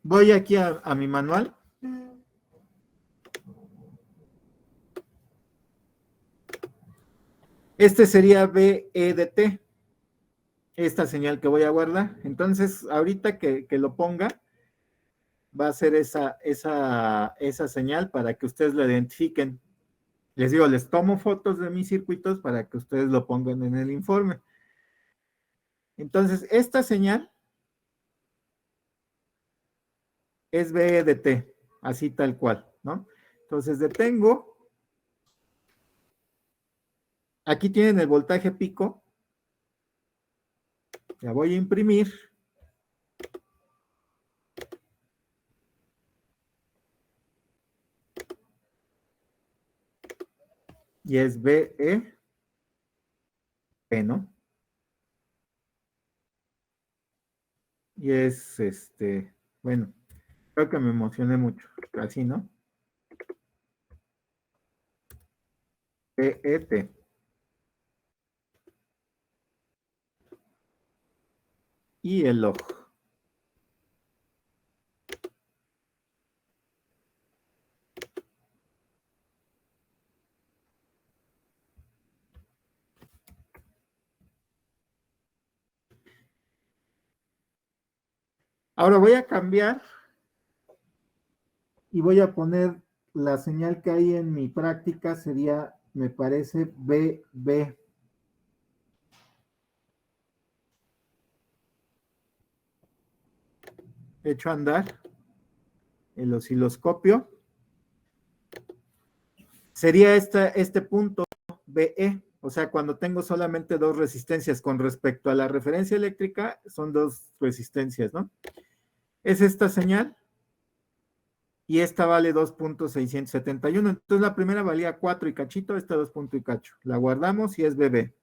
Voy aquí a mi manual. Este sería BEDT, esta señal que voy a guardar. Entonces, ahorita que lo ponga, va a ser esa señal para que ustedes lo identifiquen. Les digo, les tomo fotos de mis circuitos para que ustedes lo pongan en el informe. Entonces, esta señal es BEDT, así tal cual, ¿no? Entonces, detengo. Aquí tienen el voltaje pico. La voy a imprimir. Y es BEP, ¿no? Y es, bueno, creo que me emocioné mucho. Así, ¿no? BET. Y el log. Ahora voy a cambiar y voy a poner la señal que hay en mi práctica, sería, me parece, BB. Hecho andar el osciloscopio. Sería este punto BE, o sea, cuando tengo solamente 2 resistencias con respecto a la referencia eléctrica, son 2 resistencias, ¿no? Es esta señal y esta vale 2.671. Entonces la primera valía 4 y cachito, esta 2 y cacho. La guardamos y es BB.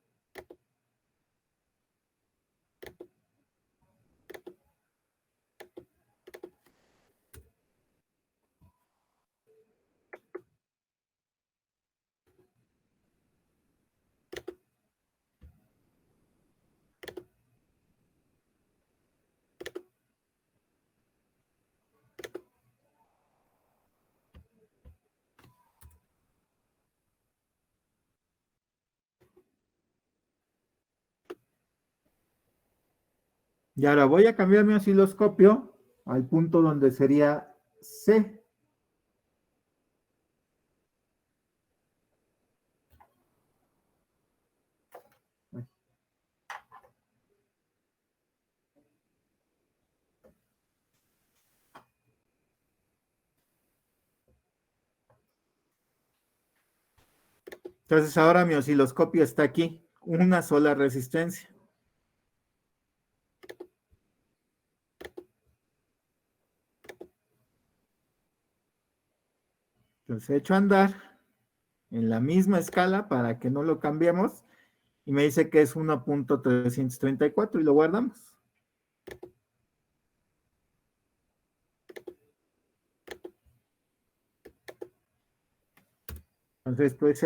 Y ahora voy a cambiar mi osciloscopio al punto donde sería C. Entonces ahora mi osciloscopio está aquí, una sola resistencia. Entonces he hecho andar en la misma escala para que no lo cambiemos y me dice que es 1.334 y lo guardamos. Entonces, pues,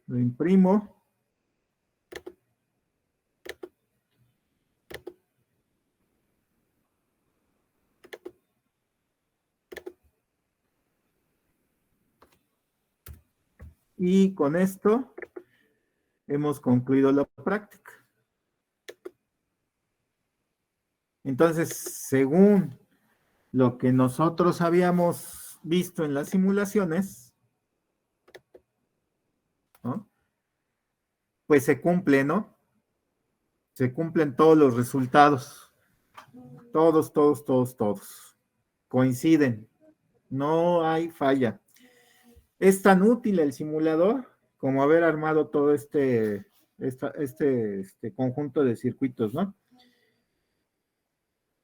lo imprimo. Y con esto hemos concluido la práctica. Entonces, según lo que nosotros habíamos visto en las simulaciones, ¿no? Pues se cumple, ¿no? Se cumplen todos los resultados. Todos. Coinciden. No hay falla. Es tan útil el simulador como haber armado todo este conjunto de circuitos, ¿no?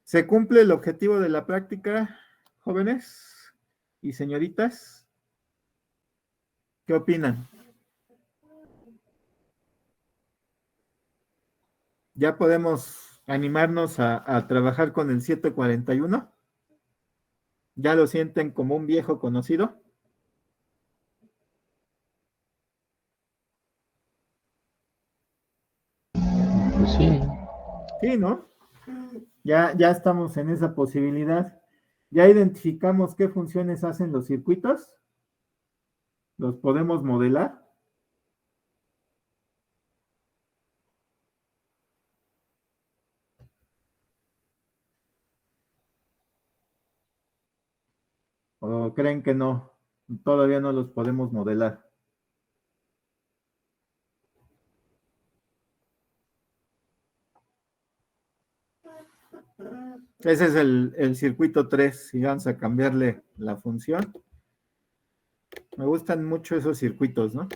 ¿Se cumple el objetivo de la práctica, jóvenes y señoritas? ¿Qué opinan? ¿Ya podemos animarnos a trabajar con el 741? ¿Ya lo sienten como un viejo conocido? Pues sí, Sí, ¿no? Ya estamos en esa posibilidad. ¿Ya identificamos qué funciones hacen los circuitos? ¿Los podemos modelar? ¿O creen que no? Todavía no los podemos modelar. Ese es el circuito 3 y vamos a cambiarle la función. Me gustan mucho esos circuitos, ¿no?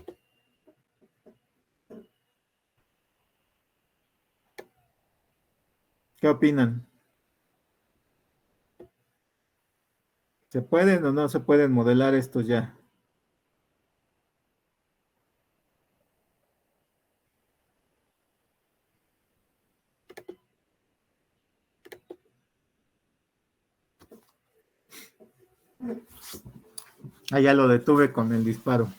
¿Qué opinan? ¿Se pueden o no se pueden modelar estos ya? Ah, ya lo detuve con el disparo.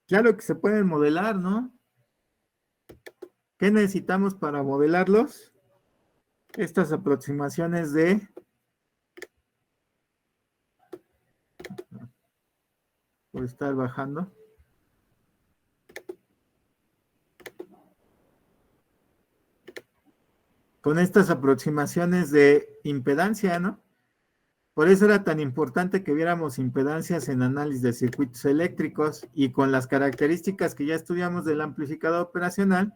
Claro que se pueden modelar, ¿no? ¿Qué necesitamos para modelarlos? Estas aproximaciones de... Por estar bajando. Con estas aproximaciones de impedancia, ¿no? Por eso era tan importante que viéramos impedancias en análisis de circuitos eléctricos y con las características que ya estudiamos del amplificador operacional,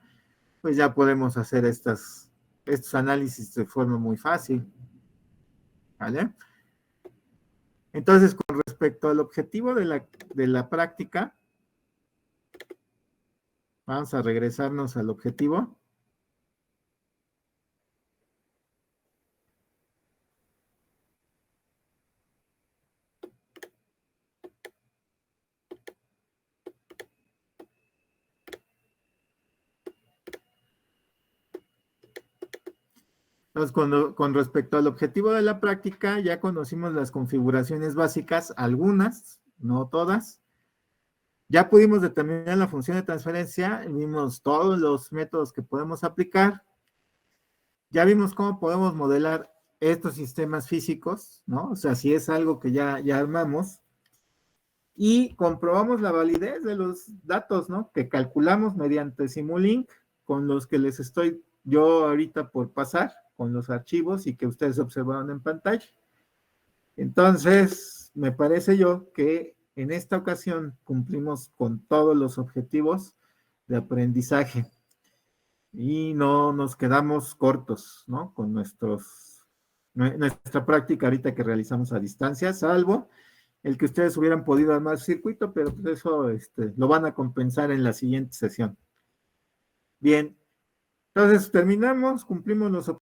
pues ya podemos hacer estos análisis de forma muy fácil. ¿Vale? Entonces, con respecto al objetivo de la práctica, vamos a regresarnos al objetivo. Entonces, con respecto al objetivo de la práctica, ya conocimos las configuraciones básicas, algunas, no todas. Ya pudimos determinar la función de transferencia, vimos todos los métodos que podemos aplicar. Ya vimos cómo podemos modelar estos sistemas físicos, ¿no? O sea, si es algo que ya armamos. Y comprobamos la validez de los datos, ¿no? Que calculamos mediante Simulink, con los que les estoy yo ahorita por pasar, con los archivos y que ustedes observaron en pantalla. Entonces, me parece yo que en esta ocasión cumplimos con todos los objetivos de aprendizaje y no nos quedamos cortos, ¿no? Con nuestra práctica ahorita que realizamos a distancia, salvo el que ustedes hubieran podido armar circuito, pero pues eso lo van a compensar en la siguiente sesión. Bien, entonces terminamos, cumplimos los objetivos.